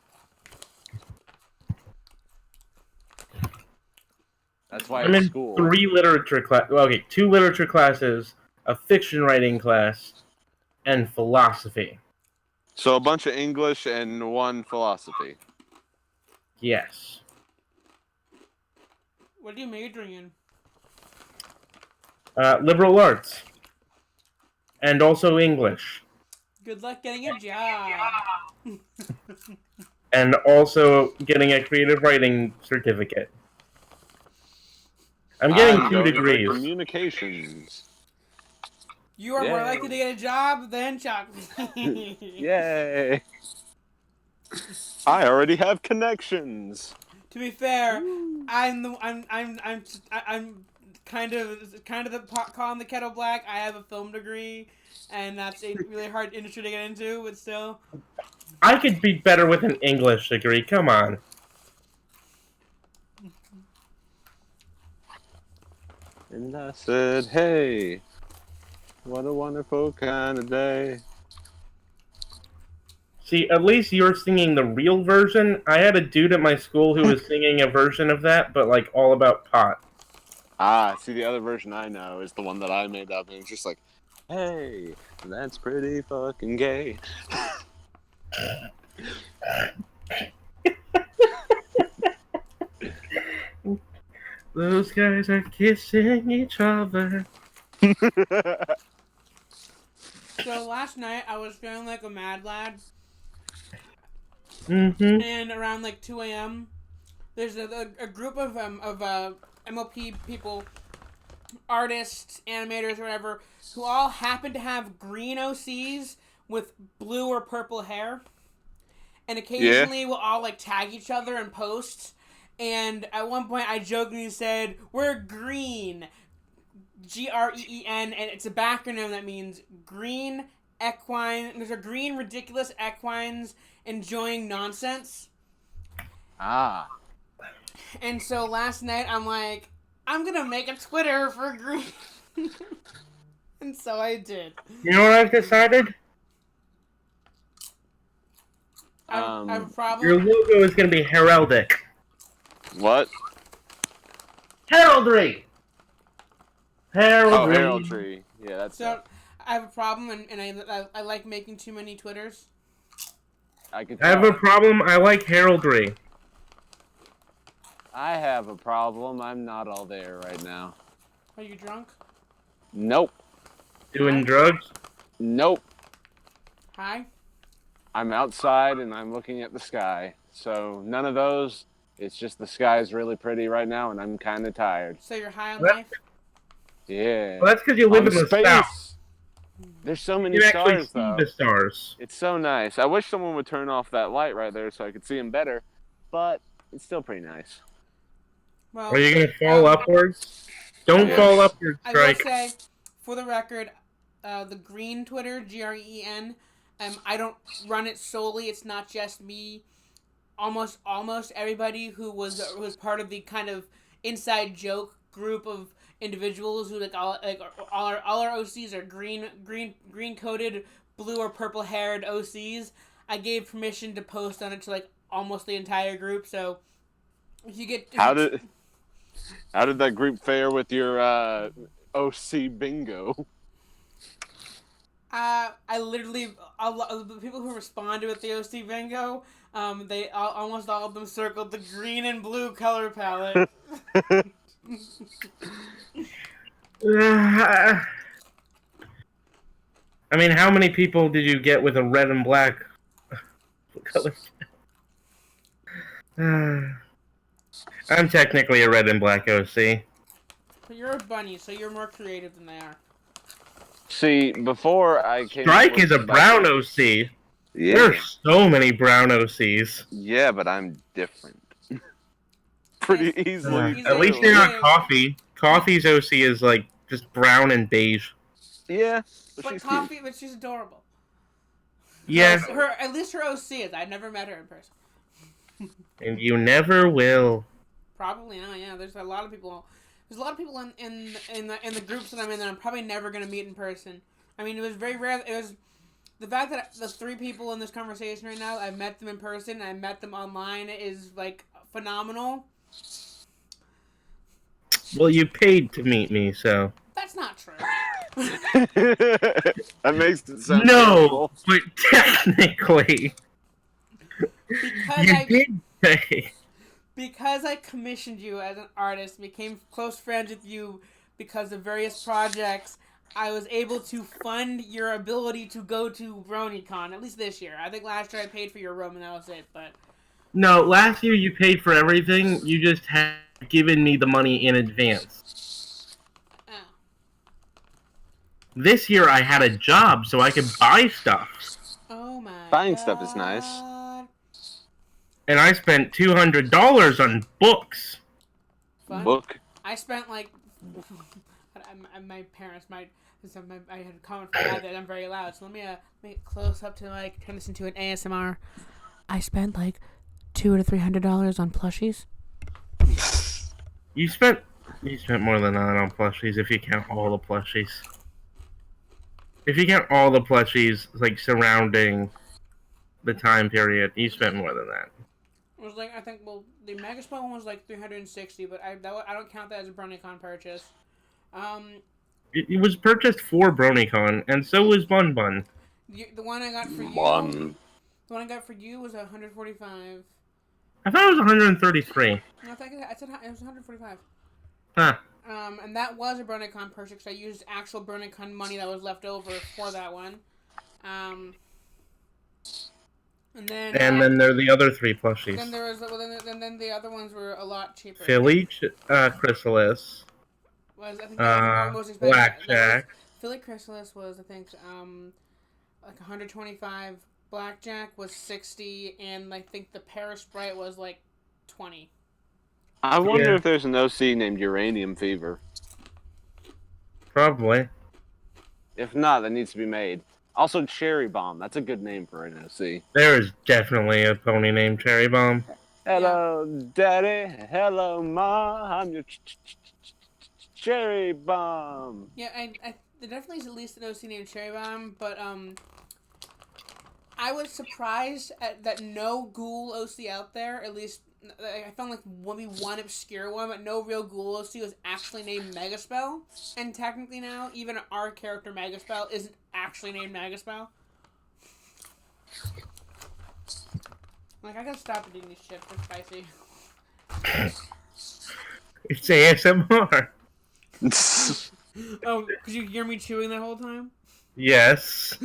S4: That's why
S2: I'm
S4: it's
S2: in
S4: school.
S2: 3 literature class. Well, okay, 2 literature classes, a fiction writing class, and philosophy.
S4: So a bunch of English and 1 philosophy.
S2: Yes.
S1: What are you majoring in?
S2: Liberal arts. And also English.
S1: Good luck getting a job.
S2: And also getting a creative writing certificate. I'm getting
S4: I'm
S2: 2
S4: going for
S2: degrees.
S4: communications.
S1: You are more
S4: Yay.
S1: likely to get a job than Chuck.
S4: Yay! I already have connections.
S1: To be fair, I'm kind of the pot calling the kettle black. I have a film degree, and that's a really hard industry to get into. But still,
S2: I could be better with an English degree. Come on.
S4: And I said, hey, what a wonderful kind of day.
S2: See, at least you're singing the real version. I had a dude at my school who was singing a version of that, but like all about pot.
S4: Ah, see, the other version I know is the one that I made up, and it's just like, hey, that's pretty fucking gay.
S2: Those guys are kissing each other.
S1: so last night I was feeling like a mad lad,
S2: Mm-hmm.
S1: and around like 2 a.m. there's a group of MLP people, artists, animators, whatever, who all happen to have green OCs with blue or purple hair, and occasionally we'll all like tag each other in posts. And at one point, I jokingly said, "We're green, GREEN," and it's a backronym that means green equine. There's a green ridiculous equines enjoying nonsense.
S4: Ah.
S1: And so last night, I'm like, I'm gonna make a Twitter for green, and so I did.
S2: You know what I've decided?
S1: I have a problem.
S2: Your logo is going to be heraldic.
S4: What?
S2: Heraldry! Heraldry.
S4: Oh, heraldry. Yeah, that's
S1: So I have a problem, and I like making too many Twitters.
S4: I can
S2: I have
S4: tell.
S2: a problem. I like heraldry.
S4: I have a problem. I'm not all there right now.
S1: Are you drunk?
S4: Nope.
S2: Doing drugs?
S4: Nope.
S1: Hi.
S4: I'm outside and I'm looking at the sky. So none of those. It's just the sky is really pretty right now and I'm kind of tired.
S1: So you're high on
S2: What?
S1: life?
S4: Yeah.
S2: Well, that's because you live
S4: On
S2: in the
S4: space.
S2: south.
S4: There's so many
S2: You can actually
S4: stars
S2: see
S4: though.
S2: the stars.
S4: It's so nice. I wish someone would turn off that light right there so I could see them better. But it's still pretty nice.
S1: Well,
S2: Are you going to fall upwards? Don't
S4: Yes.
S2: fall upwards,
S1: I will
S2: Strike.
S1: say, for the record, the green Twitter, GREEN, I don't run it solely. It's not just me. almost everybody who was part of the kind of inside joke group of individuals who all our OCs are green coated, blue or purple haired OCs. I gave permission to post on it to like almost the entire group. So if you get
S4: How did that group fare with your OC bingo?
S1: I literally the people who responded with the OC bingo, they almost all of them circled the green and blue color palette.
S2: I mean, how many people did you get with a red and black color? I'm technically a red and black OC.
S1: But you're a bunny, so you're more creative than they are.
S4: See, before I came...
S2: Strike is a brown OC.
S5: Yeah.
S2: There are so many brown OCs.
S5: Yeah, but I'm different.
S4: Pretty easily.
S2: At least you're not Coffee. Coffee's OC is like just brown and beige.
S4: Yeah.
S1: But
S4: she's
S1: Coffee,
S4: cute.
S1: but she's adorable.
S2: Yeah.
S1: At least her OC is. I've never met her in person.
S2: And you never will.
S1: Probably not. Yeah, there's a lot of people. There's a lot of people in the groups that I'm in that I'm probably never gonna meet in person. I mean, it was very rare. It was the fact that the 3 people in this conversation right now, I met them in person, and I met them online, is like phenomenal.
S2: Well, you paid to meet me, so.
S1: That's not true.
S4: That makes it sound
S2: No, but technically,
S1: Because
S2: did pay.
S1: Because I commissioned you as an artist, became close friends with you because of various projects, I was able to fund your ability to go to BronyCon, at least this year. I think last year I paid for your room and that was it, but...
S2: No, last year you paid for everything, you just had given me the money in advance.
S1: Oh.
S2: This year I had a job, so I could buy stuff.
S1: Oh my
S5: Buying
S1: God.
S5: stuff is nice.
S2: And I spent $200 on books.
S1: Fun.
S5: Book.
S1: I spent like... my parents might... I had a comment for that I'm very loud, so let me make it close up to like turn this into an ASMR. I spent like $200 to $300 on plushies.
S2: You spent more than that on plushies if you count all the plushies. If you count all the plushies like surrounding the time period, you spent more than that.
S1: It was like, I think, well, the Megaspell one was like $360, but I don't count that as a BronyCon purchase.
S2: It was purchased for BronyCon, and so was Bun Bun.
S1: The one I got for you,
S5: One.
S1: the one I got for you was $145.
S2: I thought it was 133.
S1: No, I think I said it was $145.
S2: Huh.
S1: And that was a BronyCon purchase. I used actual BronyCon money that was left over for that one. And then
S2: there are the other 3 plushies.
S1: then there was then the other ones were a lot cheaper.
S2: Philly, Chrysalis,
S1: Was I think that was the most expensive.
S2: Blackjack.
S1: Philly Chrysalis was, I think, like 125. Blackjack was 60, and I think the Paris Sprite was like 20.
S5: I wonder
S2: Yeah.
S5: if there's an OC named Uranium Fever.
S2: Probably.
S5: If not, that needs to be made. Also, Cherry Bomb. That's a good name for an OC.
S2: There is definitely a pony named Cherry Bomb.
S5: Hello, Daddy. Hello, Ma. I'm your Cherry Bomb.
S1: Yeah, there definitely is at least an OC named Cherry Bomb, but I was surprised that no ghoul OC out there, at least I found like maybe one obscure one, but no real ghoul OC was actually named Megaspell. And technically now, even our character Megaspell isn't actually named Megaspell. Like, I gotta stop eating these chips, they're spicy.
S2: It's ASMR.
S1: Oh, could you hear me chewing that whole time?
S2: Yes.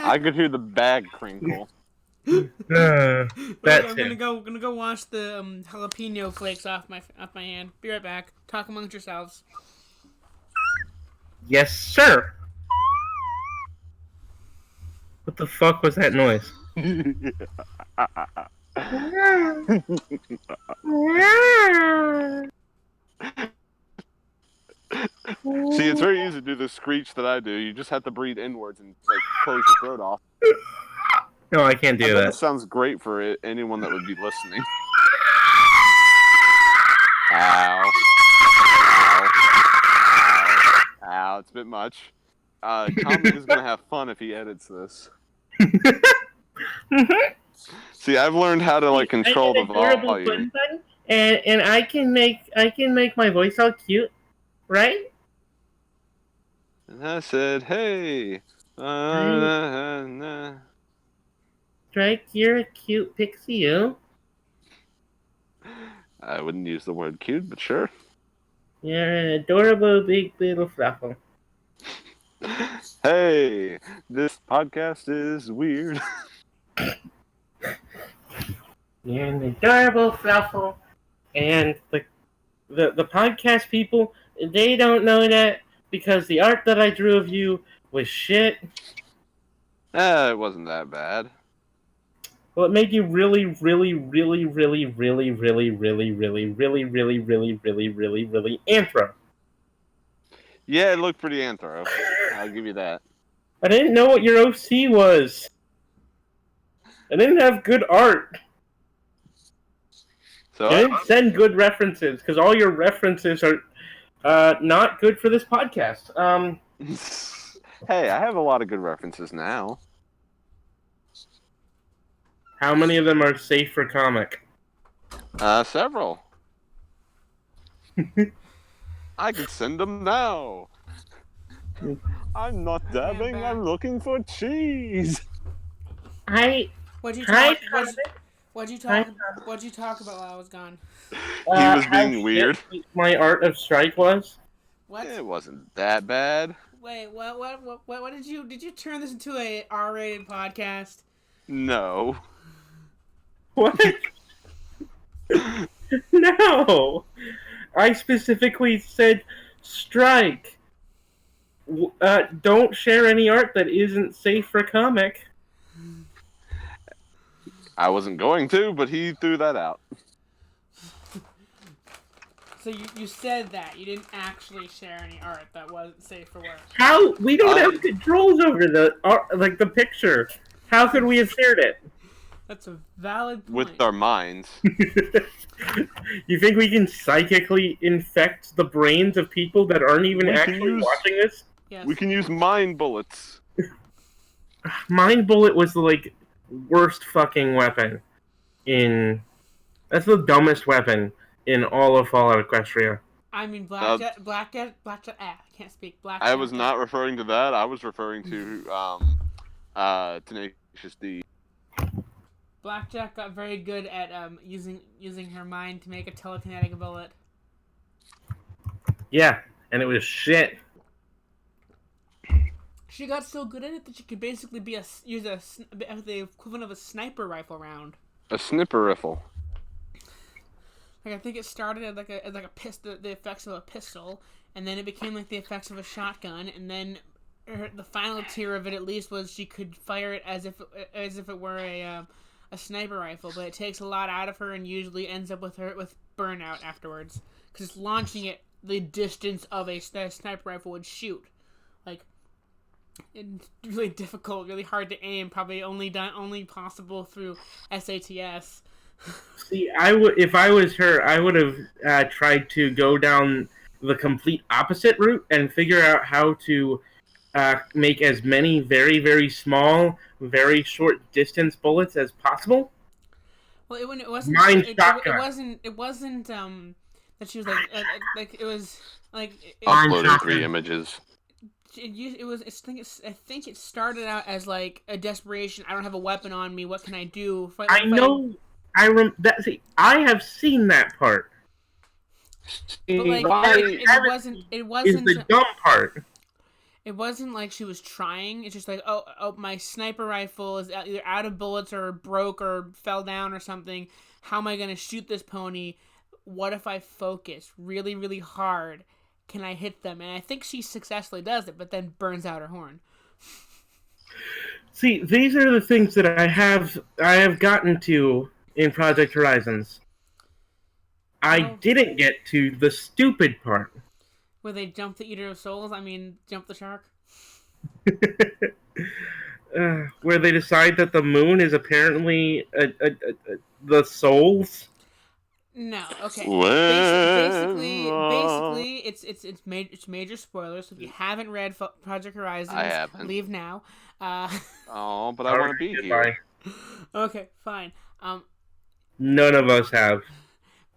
S5: I could hear the bag crinkle.
S2: That's
S1: I'm
S2: it.
S1: gonna go wash the jalapeno flakes off my hand. Be right back. Talk amongst yourselves.
S2: Yes, sir. What the fuck was that noise?
S5: See, it's very easy to do the screech that I do. You just have to breathe inwards and like close your throat off.
S2: No, I can't
S5: I
S2: do
S5: bet
S2: that.
S5: this sounds great for anyone that would be listening. Ow. Ow. Ow, it's a bit much. Tommy is going to have fun if he edits this. See, I've learned how to like control the volume.
S2: And I can make my voice all cute, right?
S5: And I said, hey.
S2: Strike, you're a cute pixie, you.
S5: I wouldn't use the word cute, but sure.
S2: You're an adorable big little fluffle.
S5: Hey, this podcast is weird.
S2: You're an adorable fluffle. And the podcast people, they don't know that because the art that I drew of you was shit.
S5: It wasn't that bad.
S2: Well, it made you really, really, really, really, really, really, really, really, really, really, really, really, really, really anthro.
S5: Yeah, it looked pretty anthro. I'll give you that.
S2: I didn't know what your OC was. I didn't have good art.
S5: So
S2: I didn't send good references because all your references are not good for this podcast.
S5: hey, I have a lot of good references now.
S2: How many of them are safe for comic?
S5: Several. I could send them now. I'm not dabbing. I'm looking for cheese.
S1: What'd you talk about while I was gone?
S5: He was being weird.
S2: My art of strike was.
S1: What?
S5: It wasn't that bad.
S1: Wait, what did you turn this into a R-rated podcast?
S5: No.
S2: What? No. I specifically said strike. Don't share any art that isn't safe for comic.
S5: I wasn't going to, but he threw that out.
S1: So you said that. You didn't actually share any art that wasn't safe for work.
S2: How? We don't have controls over the art, like the picture. How could we have shared it?
S1: That's a valid point.
S5: With our minds.
S2: You think we can psychically infect the brains of people that aren't even actually watching this?
S1: Yes.
S5: We can use mind bullets.
S2: Mind bullet was the worst fucking weapon that's the dumbest weapon in all of Fallout Equestria.
S1: I mean, Blackjack, I can't speak. Blackjack.
S5: I was not referring to that. I was referring to Tenacious D.
S1: Blackjack got very good at using her mind to make a telekinetic bullet.
S2: Yeah, and it was shit.
S1: She got so good at it that she could basically use the equivalent of a sniper rifle round.
S5: A snipper rifle.
S1: Like I think it started as like a pistol, the effects of a pistol, and then it became like the effects of a shotgun, and then the final tier of it at least was she could fire it as if it were a sniper rifle, but it takes a lot out of her and usually ends up with burnout afterwards because launching it the distance of a sniper rifle would shoot. Like, it's really difficult, really hard to aim. Probably only possible through SATS.
S2: See, if I was her, I would have tried to go down the complete opposite route and figure out how to make as many very, very small, very short distance bullets as possible.
S1: Well, it wasn't. It wasn't that she was like it was like
S5: uploading 3 images.
S1: I think it started out as like a desperation. I don't have a weapon on me. What can I do?
S2: I know. I have seen that part.
S1: But like, it wasn't.
S2: Is the dumb part.
S1: It wasn't like she was trying. It's just like, oh, my sniper rifle is either out of bullets or broke or fell down or something. How am I gonna shoot this pony? What if I focus really, really hard? Can I hit them? And I think she successfully does it, but then burns out her horn.
S2: See, these are the things that I have gotten to in Project Horizons. I didn't get to the stupid part.
S1: Where they jump the Eater of Souls? I mean, jump the shark?
S2: where they decide that the moon is apparently the souls.
S1: No, okay.
S5: Well,
S1: Basically, it's major spoilers. So if you haven't read Project Horizons,
S5: I haven't.
S1: leave now.
S5: Oh, but I want to be
S2: Goodbye.
S5: here.
S1: Okay, fine.
S2: None of us have.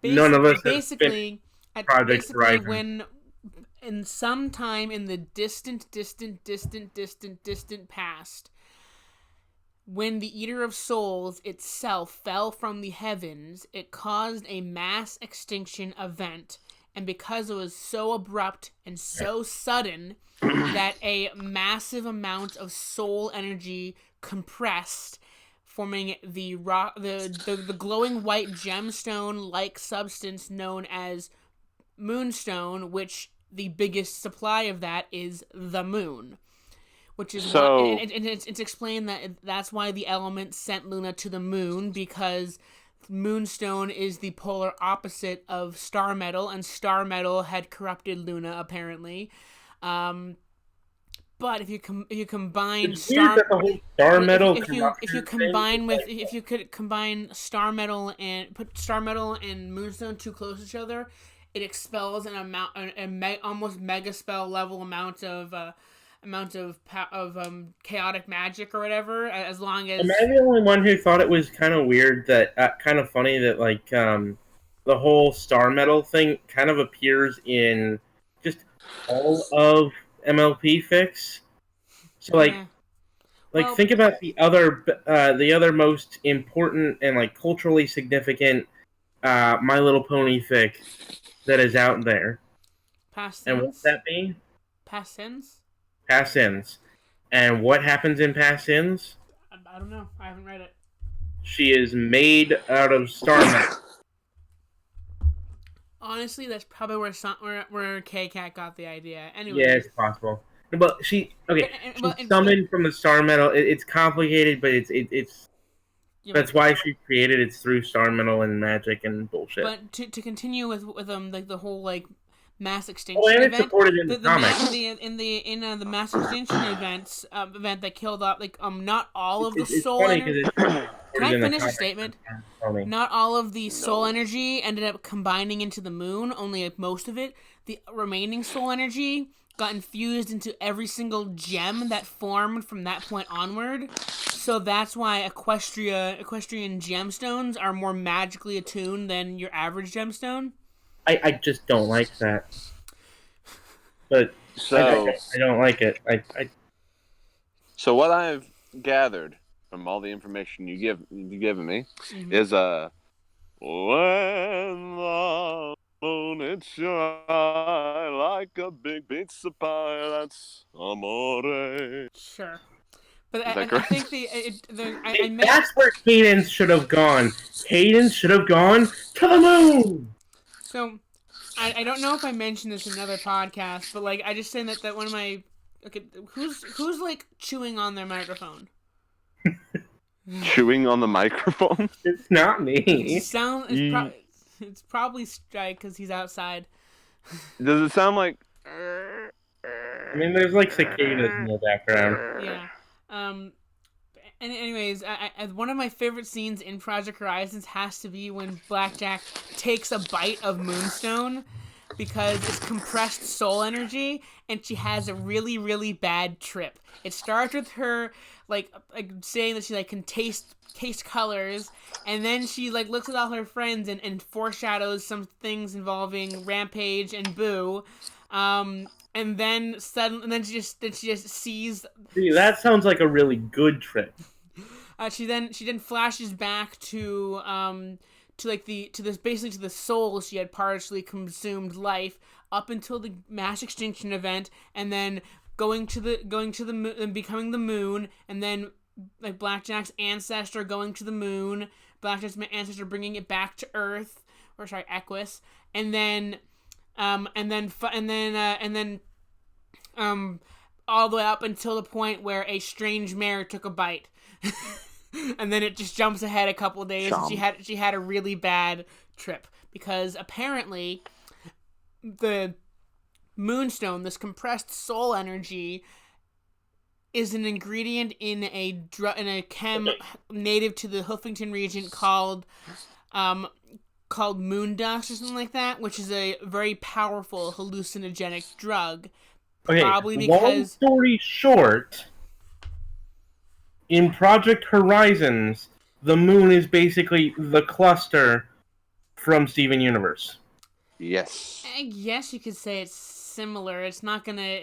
S2: None of us have finished
S1: Basically,
S2: Project Horizon.
S1: when in some time in the distant past, when the Eater of Souls itself fell from the heavens, it caused a mass extinction event. And because it was so abrupt and so sudden that a massive amount of soul energy compressed, forming the glowing white gemstone-like substance known as moonstone, which the biggest supply of that is the moon. Which is
S5: So-
S1: why, and it's explained that that's why the element sent Luna to the moon, because moonstone is the polar opposite of star metal, and star metal had corrupted Luna apparently. But if you combine
S2: It's weird that the whole star metal
S1: if you could combine star metal and put star metal and moonstone too close to each other, it expels almost mega spell level amount of chaotic magic or whatever. As long as
S2: Am I the only one who thought it was kind of weird that, kind of funny that the whole star metal thing kind of appears in just all of MLP Fix? So
S1: Yeah. Well-
S2: think about the other most important and culturally significant My Little Pony fic that is out there.
S1: Past
S2: And
S1: tense.
S2: what's that be?
S1: Past tense.
S2: Past Ins. And what happens in Past Ins?
S1: I don't know. I haven't read it.
S2: She is made out of star metal.
S1: Honestly, that's probably where K-Cat got the idea. Anyway.
S2: Yeah, it's possible. But she's
S1: And-
S2: summoned from the star metal. It's complicated, but it's
S1: Yeah,
S2: that's why she created it through star metal and magic and bullshit.
S1: But to continue with the whole mass extinction
S2: And it's
S1: event.
S2: supported in the comics.
S1: The mass extinction event that killed off not all of the
S2: It's
S1: soul
S2: funny
S1: energy.
S2: 'cause it's
S1: Can I
S2: in the
S1: finish a
S2: comics.
S1: statement?
S2: Funny.
S1: Not all of the soul energy ended up combining into the moon, only most of it. The remaining soul energy got infused into every single gem that formed from that point onward. So that's why equestrian gemstones are more magically attuned than your average gemstone.
S2: I just don't like that. But
S5: So,
S2: I don't like it.
S5: so what I've gathered from all the information you've given me
S1: Mhm.
S5: is when the moon it shine like a big pizza pie, that's amore.
S1: Sure. But
S5: Is that
S1: I
S5: correct?
S1: think I meant
S2: That's where Cadence should have gone. Cadence should have gone to the moon.
S1: so. I don't know if I mentioned this in another podcast, but I just saying that one of my who's chewing on their microphone.
S5: Chewing on the microphone.
S2: It's not me.
S1: It's probably Strike because he's outside.
S5: Does it sound like?
S2: I mean, there's cicadas in the background.
S1: Yeah. And anyways, one of my favorite scenes in Project Horizons has to be when Blackjack takes a bite of Moonstone because it's compressed soul energy, and she has a really, really bad trip. It starts with her saying that she can taste colors, and then she looks at all her friends and foreshadows some things involving Rampage and Boo. And then she just sees.
S2: See, that sounds like a really good trip.
S1: She then flashes back to the soul she had partially consumed life up until the mass extinction event, and then going to the moon and becoming the moon, and then Blackjack's ancestor going to the moon, Blackjack's ancestor bringing it back to Earth, Equus, and then all the way up until the point where a strange mare took a bite. And then it just jumps ahead a couple of days. And she had a really bad trip because apparently the Moonstone, this compressed soul energy, is an ingredient in a chem native to the Huffington region called moon dust or something like that, which is a very powerful hallucinogenic drug.
S2: Okay,
S1: Probably
S2: long
S1: because
S2: story short, in Project Horizons, the moon is basically the cluster from Steven Universe.
S5: Yes.
S1: I guess you could say it's similar. It's not gonna.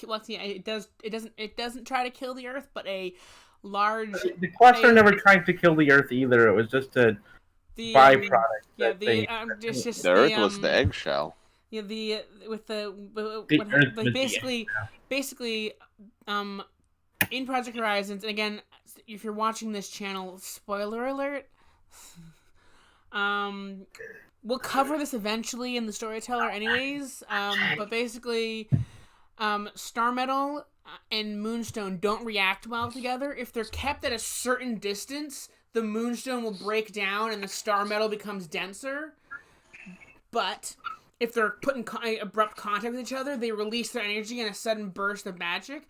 S1: Well, it doesn't try to kill the Earth, but a large.
S2: The cluster never tried to kill the Earth either. It was just a byproduct.
S1: Just
S5: The Earth was the eggshell.
S1: Yeah, basically, in Project Horizons, and again, if you're watching this channel, spoiler alert. We'll cover this eventually in the Storyteller, anyways. But basically, Star Metal and Moonstone don't react well together. If they're kept at a certain distance, the Moonstone will break down and the Star Metal becomes denser. But if they're put in abrupt contact with each other, they release their energy in a sudden burst of magic.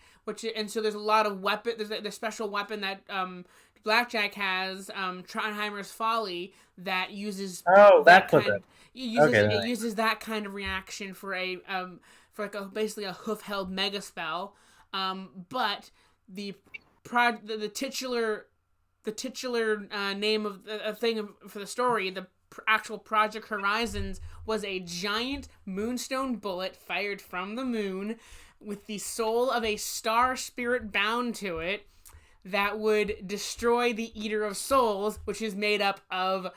S1: And so there's a lot of weapon. There's the special weapon that Blackjack has, Trondheimer's Folly, that uses it uses that kind of reaction for basically a hoof-held mega spell. But the titular name of a thing for the story, the actual Project Horizons, was a giant moonstone bullet fired from the moon with the soul of a star spirit bound to it that would destroy the Eater of Souls, which is made up of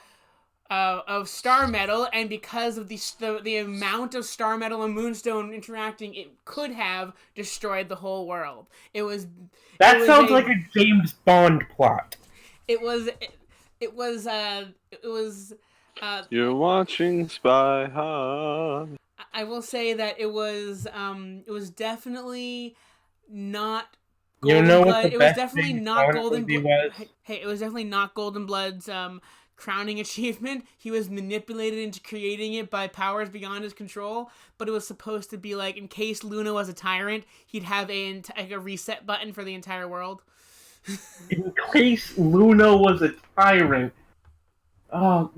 S1: star metal, and because of the amount of star metal and moonstone interacting, it could have destroyed the whole world.
S2: Sounds like a James Bond plot.
S5: You're watching Spy Hard.
S1: I will say that it was definitely not.
S2: You know what the
S1: it
S2: best
S1: was definitely
S2: James
S1: not
S2: Bond
S1: Golden
S2: movie
S1: Blood.
S2: was?
S1: Hey, it was definitely not Golden Blood's crowning achievement. He was manipulated into creating it by powers beyond his control. But it was supposed to be like, in case Luna was a tyrant, he'd have a reset button for the entire world.
S2: In case Luna was a tyrant. Oh,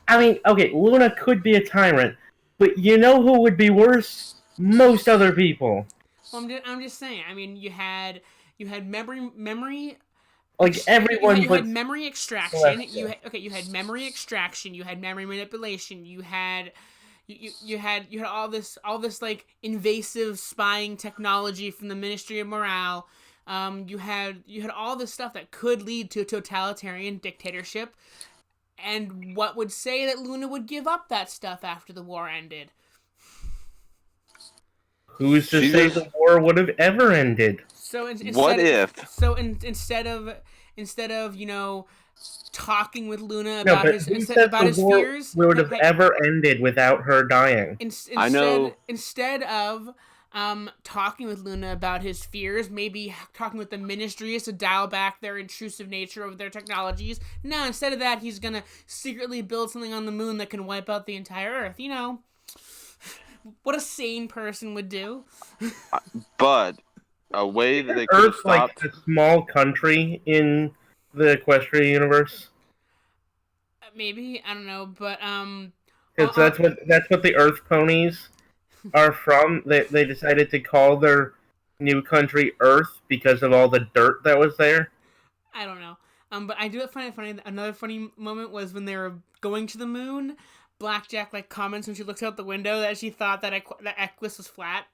S2: I mean, okay, Luna could be a tyrant, but you know who would be worse? Most other people.
S1: Well, I'm just saying. I mean, you had memory.
S2: Like everyone.
S1: You had memory extraction. You had memory extraction. You had memory manipulation. You had all this like invasive spying technology from the Ministry of Morale. You had all this stuff that could lead to a totalitarian dictatorship. And what would say that Luna would give up that stuff after the war ended?
S2: Who's to say the war would have ever ended?
S1: Instead of talking with Luna about his fears,
S2: would have ever ended without her dying.
S1: Instead of talking with Luna about his fears, maybe talking with the ministries to dial back their intrusive nature of their technologies. No, instead of that, he's gonna secretly build something on the moon that can wipe out the entire Earth. What a sane person would do.
S5: But a way that they could have stopped...
S2: like a small country in the Equestria universe?
S1: Maybe, I don't know, but
S2: because that's what the Earth ponies are from. They decided to call their new country Earth because of all the dirt that was there.
S1: I don't know. But I do find it funny. Another funny moment was when they were going to the moon. Blackjack comments when she looks out the window that she thought that Equus was flat.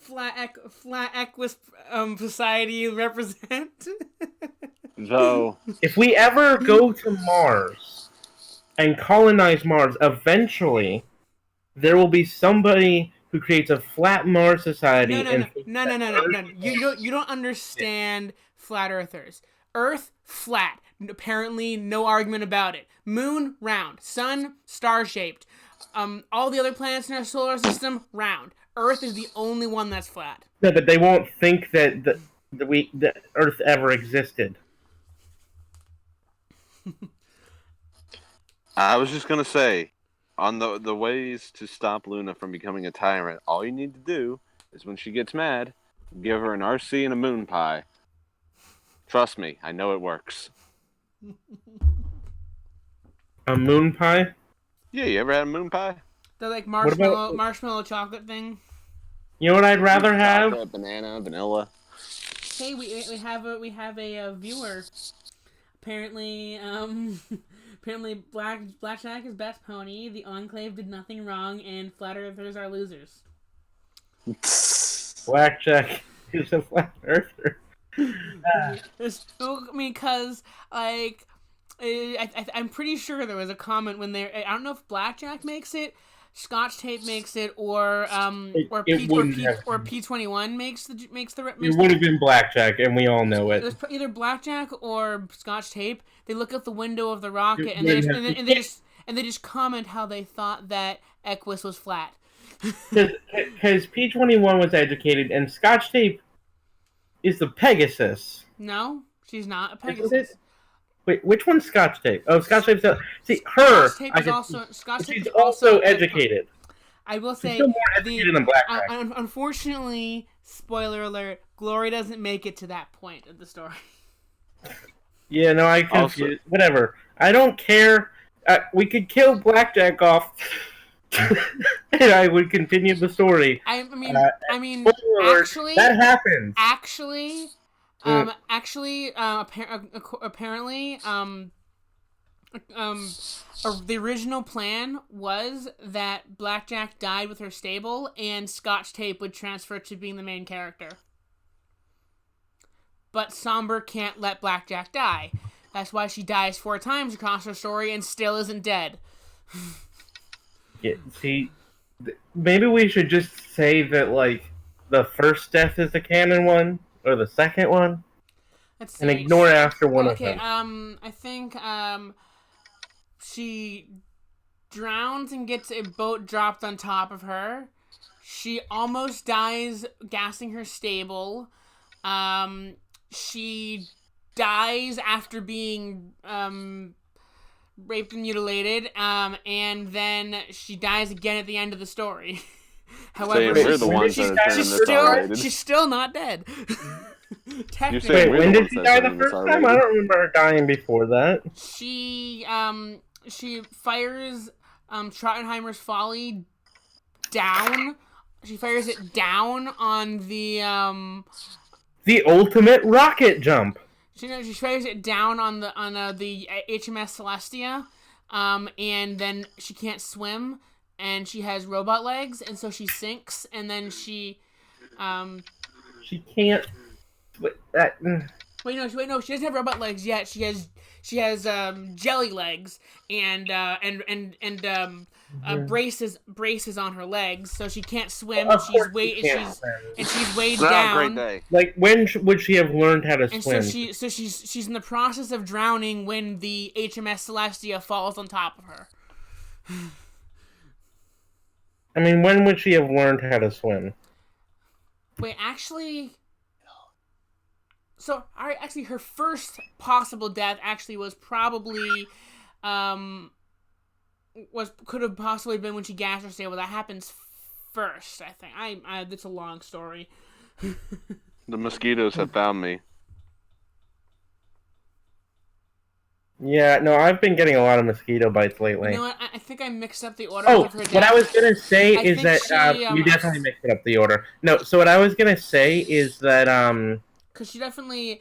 S1: flat Equus society represent.
S5: Though,
S2: if we ever go to Mars and colonize Mars, eventually there will be somebody who creates a flat Mars society.
S1: No. You don't understand flat earthers. Earth, flat. Apparently, no argument about it. Moon, round. Sun, star-shaped. All the other planets in our solar system, round. Earth is the only one that's flat.
S2: No, but they won't think that Earth ever existed.
S5: I was just gonna say, on the ways to stop Luna from becoming a tyrant, all you need to do
S4: is when she gets mad, give her an RC and a moon pie. Trust me, I know it works.
S2: A moon pie?
S4: Yeah, you ever had a moon pie?
S1: The like
S2: about-
S1: marshmallow chocolate thing.
S2: You know what I'd rather have?
S4: Chocolate, banana, vanilla.
S1: Hey, we have a viewer. Apparently, apparently Blackjack is best pony. The Enclave did nothing wrong, and Flat Earthers are losers.
S2: Blackjack is a flat earther.
S1: Because like, I'm pretty sure there was a comment when they. I don't know if Blackjack makes it, Scotch Tape makes it, or P21 makes the.
S2: It would have been Blackjack, and we all know it.
S1: It was either Blackjack or Scotch Tape. They look out the window of the rocket
S2: It
S1: and they
S2: wouldn't
S1: they just comment how they thought that Equus was flat.
S2: Because P21 was educated, and Scotch Tape is the Pegasus.
S1: No, she's not a
S2: Isn't
S1: Pegasus.
S2: it? Wait, which one's Scotch Tape? Oh, Scotch Tape's... See, her...
S1: Scotch Tape is also Scotch Tape
S2: she's
S1: is
S2: also educated.
S1: I will
S2: She's
S1: say
S2: still more educated than Blackjack.
S1: unfortunately, spoiler alert, Glory doesn't make it to that point of the story.
S2: Yeah, no, I confused. Whatever. I don't care. We could kill Blackjack off, and I would continue the story.
S1: I mean,
S2: Spoiler alert,
S1: actually,
S2: that happens.
S1: Apparently, the original plan was that Blackjack died with her stable, and Scotch Tape would transfer to being the main character. But Somber can't let Blackjack die. That's why she dies 4 times across her story and still isn't dead.
S2: Yeah, see, maybe we should just say that, like, the first death is the canon one, or the second one, and ignore after one of them.
S1: I think, she drowns and gets a boat dropped on top of her. She almost dies gassing her stable. She dies after being raped and mutilated, and then she dies again at the end of the story. However, she's still not dead. Technically.
S2: Wait, when did she die the first time? I don't remember her dying before that.
S1: She fires Trottenheimer's Folly down. She fires it down on the
S2: ultimate rocket jump.
S1: She fires it down on the HMS Celestia, and then she can't swim, and she has robot legs, and so she sinks, and then she
S2: can't.
S1: Wait, no, she doesn't have robot legs yet. She has jelly legs and braces on her legs, so she can't swim. She's weighed down.
S4: Great day.
S2: Like, when would she have learned how to swim?
S1: And so she's in the process of drowning when the HMS Celestia falls on top of her.
S2: I mean, when would she have learned how to swim?
S1: Wait, actually. So, actually, her first possible death actually was probably, could have possibly been when she gassed her stable. That happens first, I think. It's a long story.
S4: The mosquitoes have found me.
S2: Yeah, no, I've been getting a lot of mosquito bites lately.
S1: You know what? I think I mixed up the order of her death.
S2: What I was gonna say is that you definitely mixed up the order. No, so what I was gonna say is that
S1: because she definitely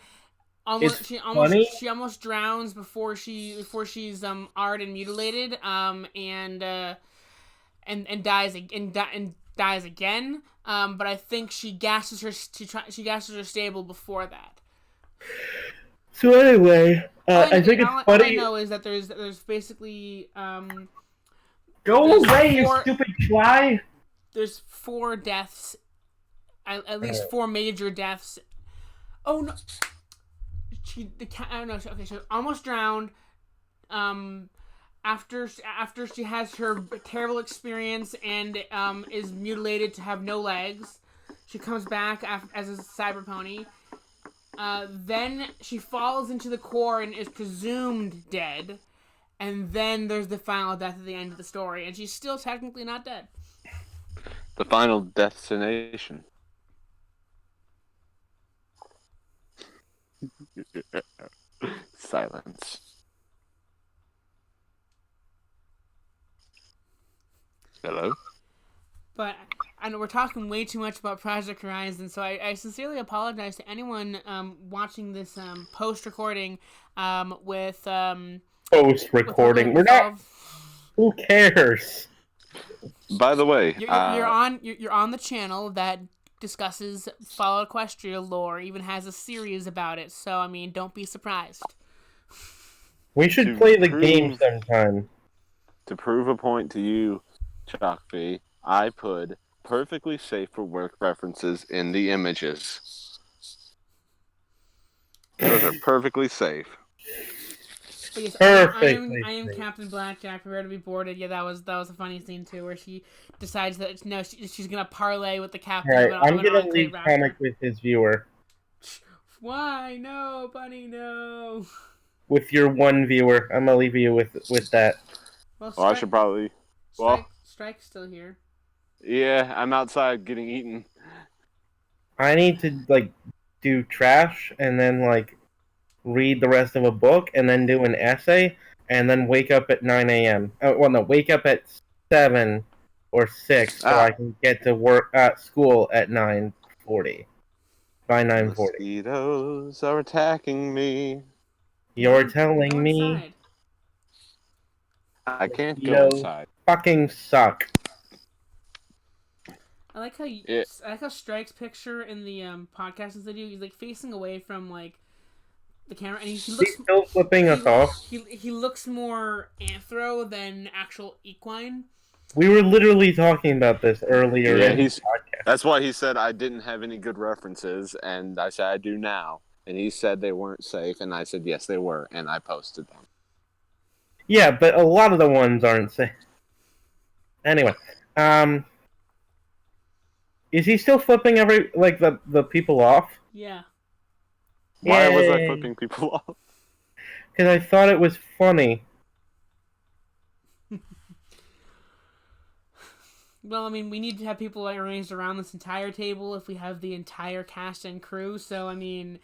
S1: she almost drowns before she's art and mutilated and dies again. But I think she gasses her stable before that.
S2: So anyway, I think it's funny.
S1: All I know is that there's basically
S2: go away, you stupid fly.
S1: There's 4 deaths, at least 4 major deaths. Oh no! I don't know. Okay, so almost drowned. After she has her terrible experience and is mutilated to have no legs, she comes back as a cyber pony. Then she falls into the core and is presumed dead. And then there's the final death at the end of the story, and she's still technically not dead.
S4: The final destination.
S5: Silence. Hello?
S1: But I know we're talking way too much about Project Horizon, so I sincerely apologize to anyone watching this post-recording with
S2: Post-recording. We're not... Who cares?
S5: By the way,
S1: you're on the channel that discusses Fallout Equestria lore, even has a series about it, so, I mean, don't be surprised.
S2: We should play the game sometime.
S5: To prove a point to you, Chalkby, I put perfectly safe for work references in the images. Those are perfectly safe.
S1: But yes, I am Captain Blackjack. Prepare to be boarded. Yeah, that was a funny scene too, where she decides that she's gonna parlay with the captain.
S2: Right, I'm
S1: an
S2: gonna leave comic with his viewer.
S1: Why no, Bunny, no?
S2: With your one viewer, I'm gonna leave you with that.
S1: Well,
S5: I should probably.
S1: Strike's still here.
S5: Yeah, I'm outside getting eaten.
S2: I need to do trash and then read the rest of a book and then do an essay and then wake up at 9 a.m. Wake up at 7 or 6 so I can get to work at school at 9:40. By 9:40.
S5: Mosquitoes are attacking me.
S2: You're telling me?
S1: Inside.
S5: I can't go inside.
S2: Fucking suck.
S1: I like how Strike's picture in the podcast video. He's facing away from the camera, and he looks.
S2: He's still flipping us off.
S1: He looks more anthro than actual equine.
S2: We were literally talking about this earlier in the podcast.
S5: That's why he said I didn't have any good references, and I said I do now. And he said they weren't safe, and I said yes, they were, and I posted them.
S2: Yeah, but a lot of the ones aren't safe. Anyway, is he still flipping the people off?
S1: Yeah.
S5: Why was I flipping people off?
S2: Because I thought it was funny.
S1: Well, I mean, we need to have people arranged around this entire table if we have the entire cast and crew, so, I mean...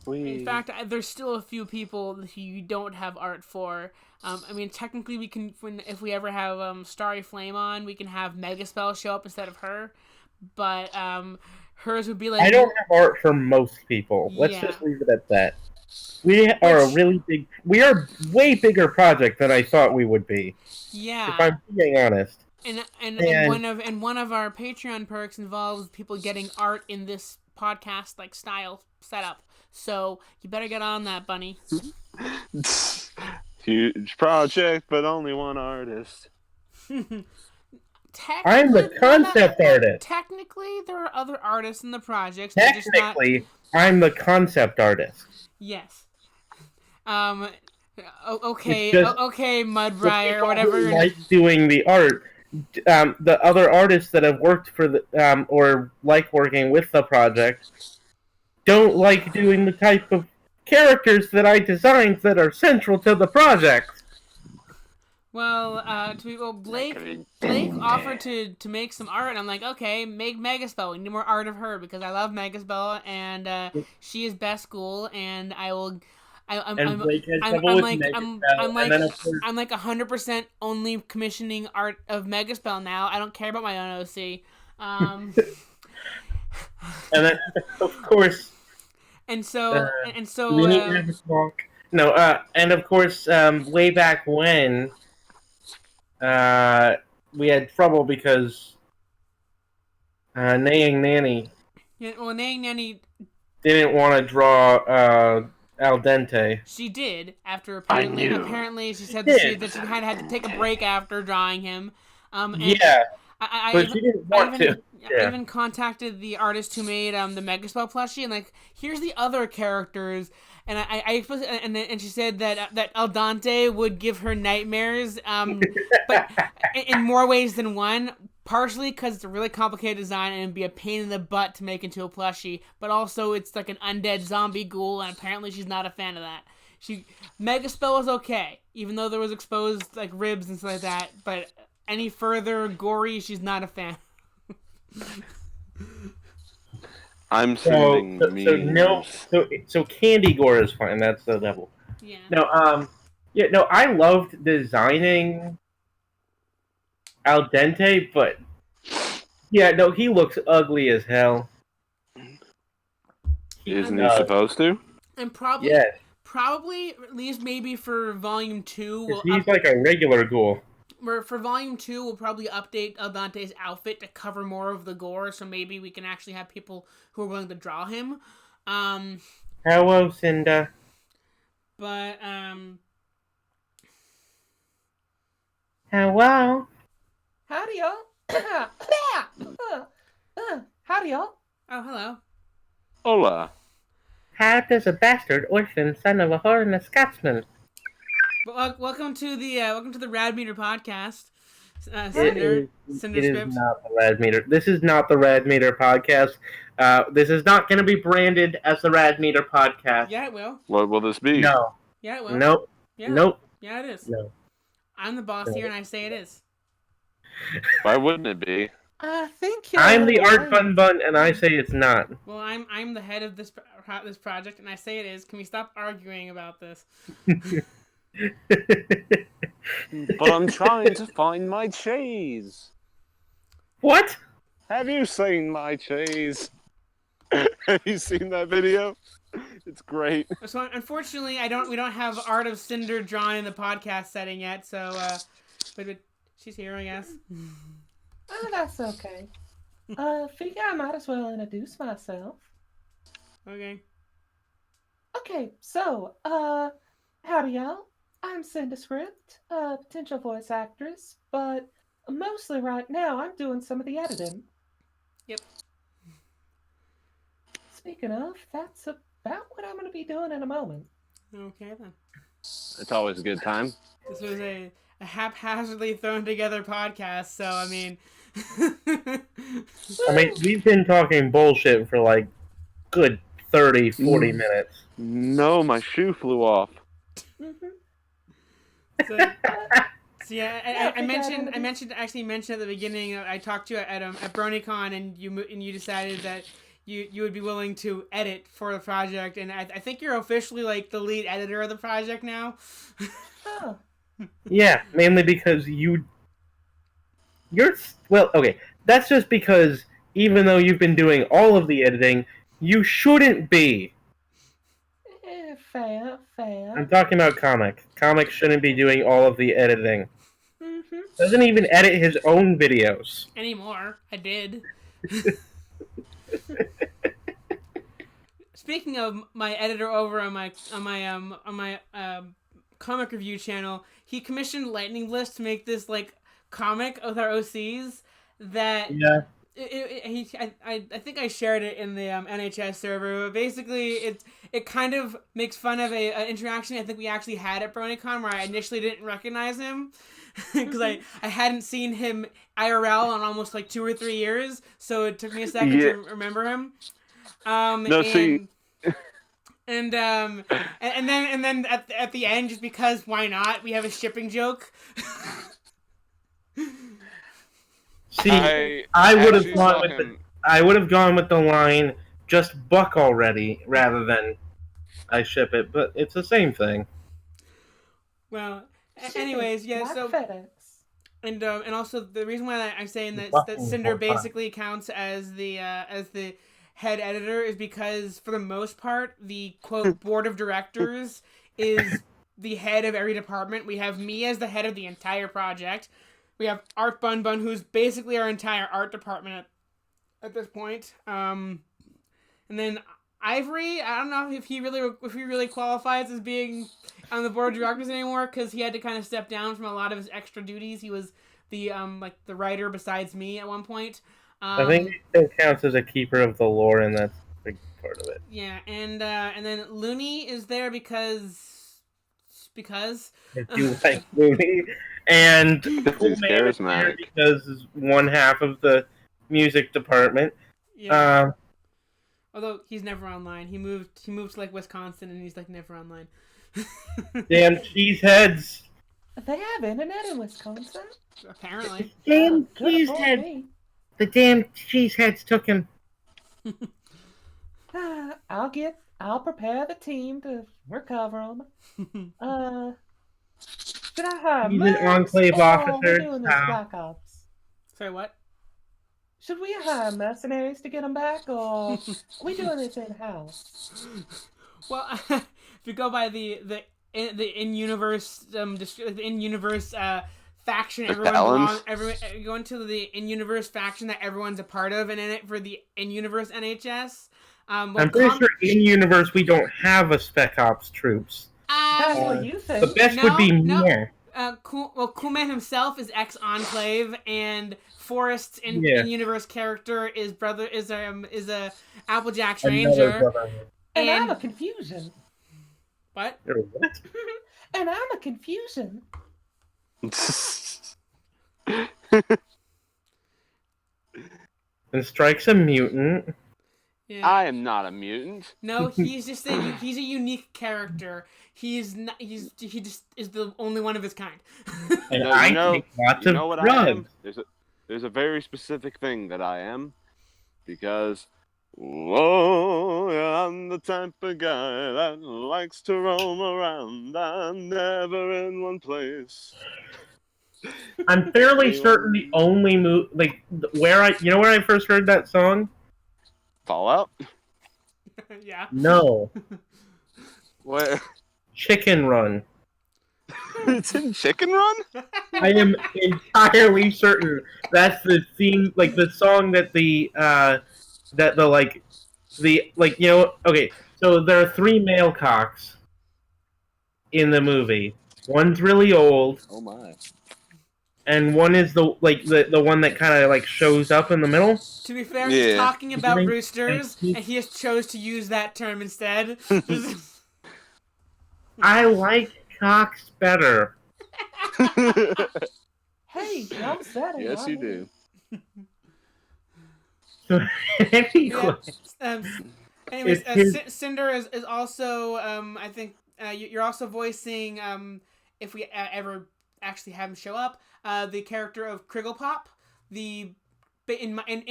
S1: In fact, there's still a few people who you don't have art for. I mean, technically, we can, if we ever have Starry Flame on, we can have Megaspell show up instead of her, but hers would be
S2: I don't have art for most people. Let's just leave it at that. We are a way bigger project than I thought we would be.
S1: Yeah.
S2: If I'm being honest.
S1: And one of our Patreon perks involves people getting art in this podcast style setup. So you better get on that, Bunny.
S5: Huge project, but only one artist.
S2: I'm the concept artist.
S1: Technically, there are other artists in the project.
S2: Technically, I'm the concept artist.
S1: Yes. Okay, Mudbriar, or whatever.
S2: Who like doing the art. The other artists that have worked for the or like working with the project don't like doing the type of characters that I designed that are central to the project.
S1: Well, Blake offered to make some art, and I'm like, okay, make Megaspell. We need more art of her because I love Megaspell, and she is best school, and I will. I'm like 100% only commissioning art of Megaspell now. I don't care about my own OC.
S2: And then, of course.
S1: And so
S2: we need to have a talk. No, and of course, way back when, we had trouble because Naying Nanny.
S1: Yeah, well, Naying Nanny
S2: didn't want to draw al dente.
S1: She did apparently she said that she had to take a break after drawing him.
S2: Yeah. But she didn't want to.
S1: I even contacted the artist who made the Megaspell plushie, and here's the other characters, and and she said that Al Dante would give her nightmares, but in more ways than one. Partially because it's a really complicated design and it'd be a pain in the butt to make into a plushie, but also it's like an undead zombie ghoul, and apparently she's not a fan of that. Megaspell was okay, even though there was exposed ribs and stuff like that, but any further gory, she's not a fan.
S5: I'm
S2: So,
S5: sending
S2: no,
S5: memes.
S2: so Candy Gore is fine. That's the devil.
S1: Yeah.
S2: No, yeah, no, I loved designing Al Dente, but yeah, no, he looks ugly as hell. He
S5: Isn't he
S2: does.
S5: supposed to?
S1: And probably,
S2: Yes,
S1: probably at least maybe for volume 2,
S2: 'cause
S1: we'll
S2: he's like a regular ghoul.
S1: for volume 2, we'll probably update Al Dante's outfit to cover more of the gore, so maybe we can actually have people who are willing to draw him.
S2: Hello, Cinda.
S1: But
S2: Hello.
S3: Howdy, y'all. Howdy, y'all.
S1: oh, hello.
S5: Hola.
S2: How does a bastard orphan son of a whore and a Scotsman?
S1: Welcome to the Rad Meter podcast.
S2: It
S1: Cinder
S2: is
S1: Script.
S2: not the Rad Meter. This is not the Rad Meter podcast. This is not going to be branded as the Rad Meter podcast.
S1: Yeah, it will.
S5: What will this be?
S2: No.
S1: Yeah, it will.
S2: Nope.
S1: Yeah.
S2: Nope.
S1: Yeah, it is.
S2: No.
S1: I'm the boss
S2: No.
S1: here, and I say it is.
S5: Why wouldn't it be?
S3: I think y'all
S2: I'm the
S3: are
S2: Art
S3: right.
S2: Fun Bun, and I say it's not.
S1: Well, I'm the head of this project, and I say it is. Can we stop arguing about this?
S5: But I'm trying to find my cheese.
S2: What?
S5: Have you seen my cheese? Have you seen that video? It's great.
S1: So unfortunately, we don't have Art of Cinder drawn in the podcast setting yet. So, but she's here, I guess.
S3: Oh, that's okay. Figure I might as well introduce myself.
S1: Okay.
S3: Okay, so, howdy, y'all. I'm Cinda Script, a potential voice actress, but mostly right now I'm doing some of the editing.
S1: Yep.
S3: Speaking of, that's about what I'm going to be doing in a moment.
S1: Okay then.
S5: It's always a good time.
S1: This was a haphazardly thrown together podcast, so I mean.
S2: I mean, we've been talking bullshit for like good 30, 40 minutes.
S5: No, my shoe flew off.
S3: Mm-hmm.
S1: So yeah, I mentioned at the beginning. I talked to you at BronyCon, and you decided that you would be willing to edit for the project, and I think you're officially like the lead editor of the project now.
S3: Oh.
S2: Yeah, mainly because you're well, okay. That's just because even though you've been doing all of the editing, you shouldn't be.
S3: Fair.
S2: I'm talking about Comic. Comic shouldn't be doing all of the editing.
S3: Mm-hmm.
S2: Doesn't even edit his own videos.
S1: Anymore. I did. Speaking of my editor over on my comic review channel, he commissioned Lightning Bliss to make this like comic with our OCs that
S2: Yeah.
S1: I think I shared it in the NHS server. But basically, it kind of makes fun of an interaction I think we actually had at BronyCon where I initially didn't recognize him because I hadn't seen him IRL in almost like 2 or 3 years, so it took me a second to remember him. And then at the end, just because why not, we have a shipping joke.
S2: See, I would have gone with the line "just buck already" rather than "I ship it," but it's the same thing.
S1: Well, anyways, yeah.
S3: Like
S1: So
S3: FedEx.
S1: and also the reason why I'm saying that
S2: Bucking
S1: Cinder
S2: for fun.
S1: basically counts as the head editor is because for the most part the quote board of directors is the head of every department. We have me as the head of the entire project. We have Art Bun Bun, who's basically our entire art department at this point. And then Ivory, I don't know if he really qualifies as being on the board of directors anymore because he had to kind of step down from a lot of his extra duties. He was the the writer besides me at one point.
S2: I think he still counts as a keeper of the lore, and that's a big part of it.
S1: Yeah, and then Looney is there because
S2: If you like Looney, and Cool
S5: He's
S2: Man is there
S5: charismatic.
S2: because he's one half of the music department.
S1: yeah. Although he's never online. He moved to like Wisconsin and he's like never online.
S2: Damn cheeseheads!
S3: They have internet in Wisconsin.
S1: Apparently.
S2: Damn
S3: Good for
S2: cheeseheads!
S3: me.
S2: The damn cheeseheads took him.
S3: I'll prepare the team to recover them. Should I hire
S2: He's an
S3: mercs
S2: Enclave
S3: or we
S2: officer.
S3: doing this Black Ops?
S1: Sorry, what?
S3: Should we hire mercenaries to get them back, or are we doing this in house?
S1: Well, if you go by the in-universe faction, everyone going to the in-universe faction that everyone's a part of, and in it for the in-universe NHS.
S2: I'm pretty sure in universe we don't have a Spec Ops troops.
S3: That's what you think.
S2: The best would be more.
S1: Coolman himself is ex-Enclave, and Forrest's in-universe character is a Applejack's Ranger.
S3: And I'm a confusion.
S1: What?
S2: You're what?
S3: And I'm a confusion.
S2: And Strike's a mutant.
S1: Yeah.
S4: I am not a mutant.
S1: No, he's just he's a unique character. He just is the only one of his kind.
S2: And
S4: No,
S2: I
S4: know-
S2: take lots
S4: You
S2: of
S4: know what
S2: drugs.
S4: I am? There's a very specific thing that I am, because I'm the type of guy that likes to roam around. I'm never in one place.
S2: I'm fairly certain the only where I first heard that song?
S4: Fallout?
S1: Yeah.
S2: No.
S4: What?
S2: Chicken Run.
S4: It's in Chicken Run?
S2: I am entirely certain that's the theme, like the song that okay, so there are 3 male cocks in the movie. One's really old,
S4: Oh my.
S2: and one is the one that kind of like shows up in the middle.
S1: To be fair, he's
S4: Yeah.
S1: talking about
S2: Think-
S1: roosters, and he just chose to use that term instead.
S2: I like cocks better.
S3: Hey, I'm setting.
S4: Yes, you do.
S2: Anyway,
S1: Anyways,
S2: It's
S1: Cinder is also I think you're also voicing if we ever actually have him show up the character of Krigglepop, in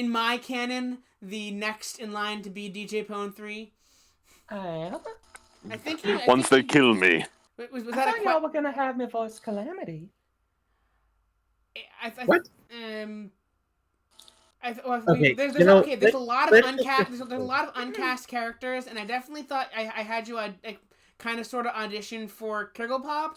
S1: my canon the next in line to be DJ Pone 3.
S3: I am.
S1: I think
S4: Once they kill me.
S1: was
S3: I
S1: that
S3: thought y'all were gonna have me voice Calamity.
S2: What?
S1: Okay, there's a lot of uncast. There's a lot of uncast characters, and I definitely thought I had you kind of sort of audition for Krigglepop.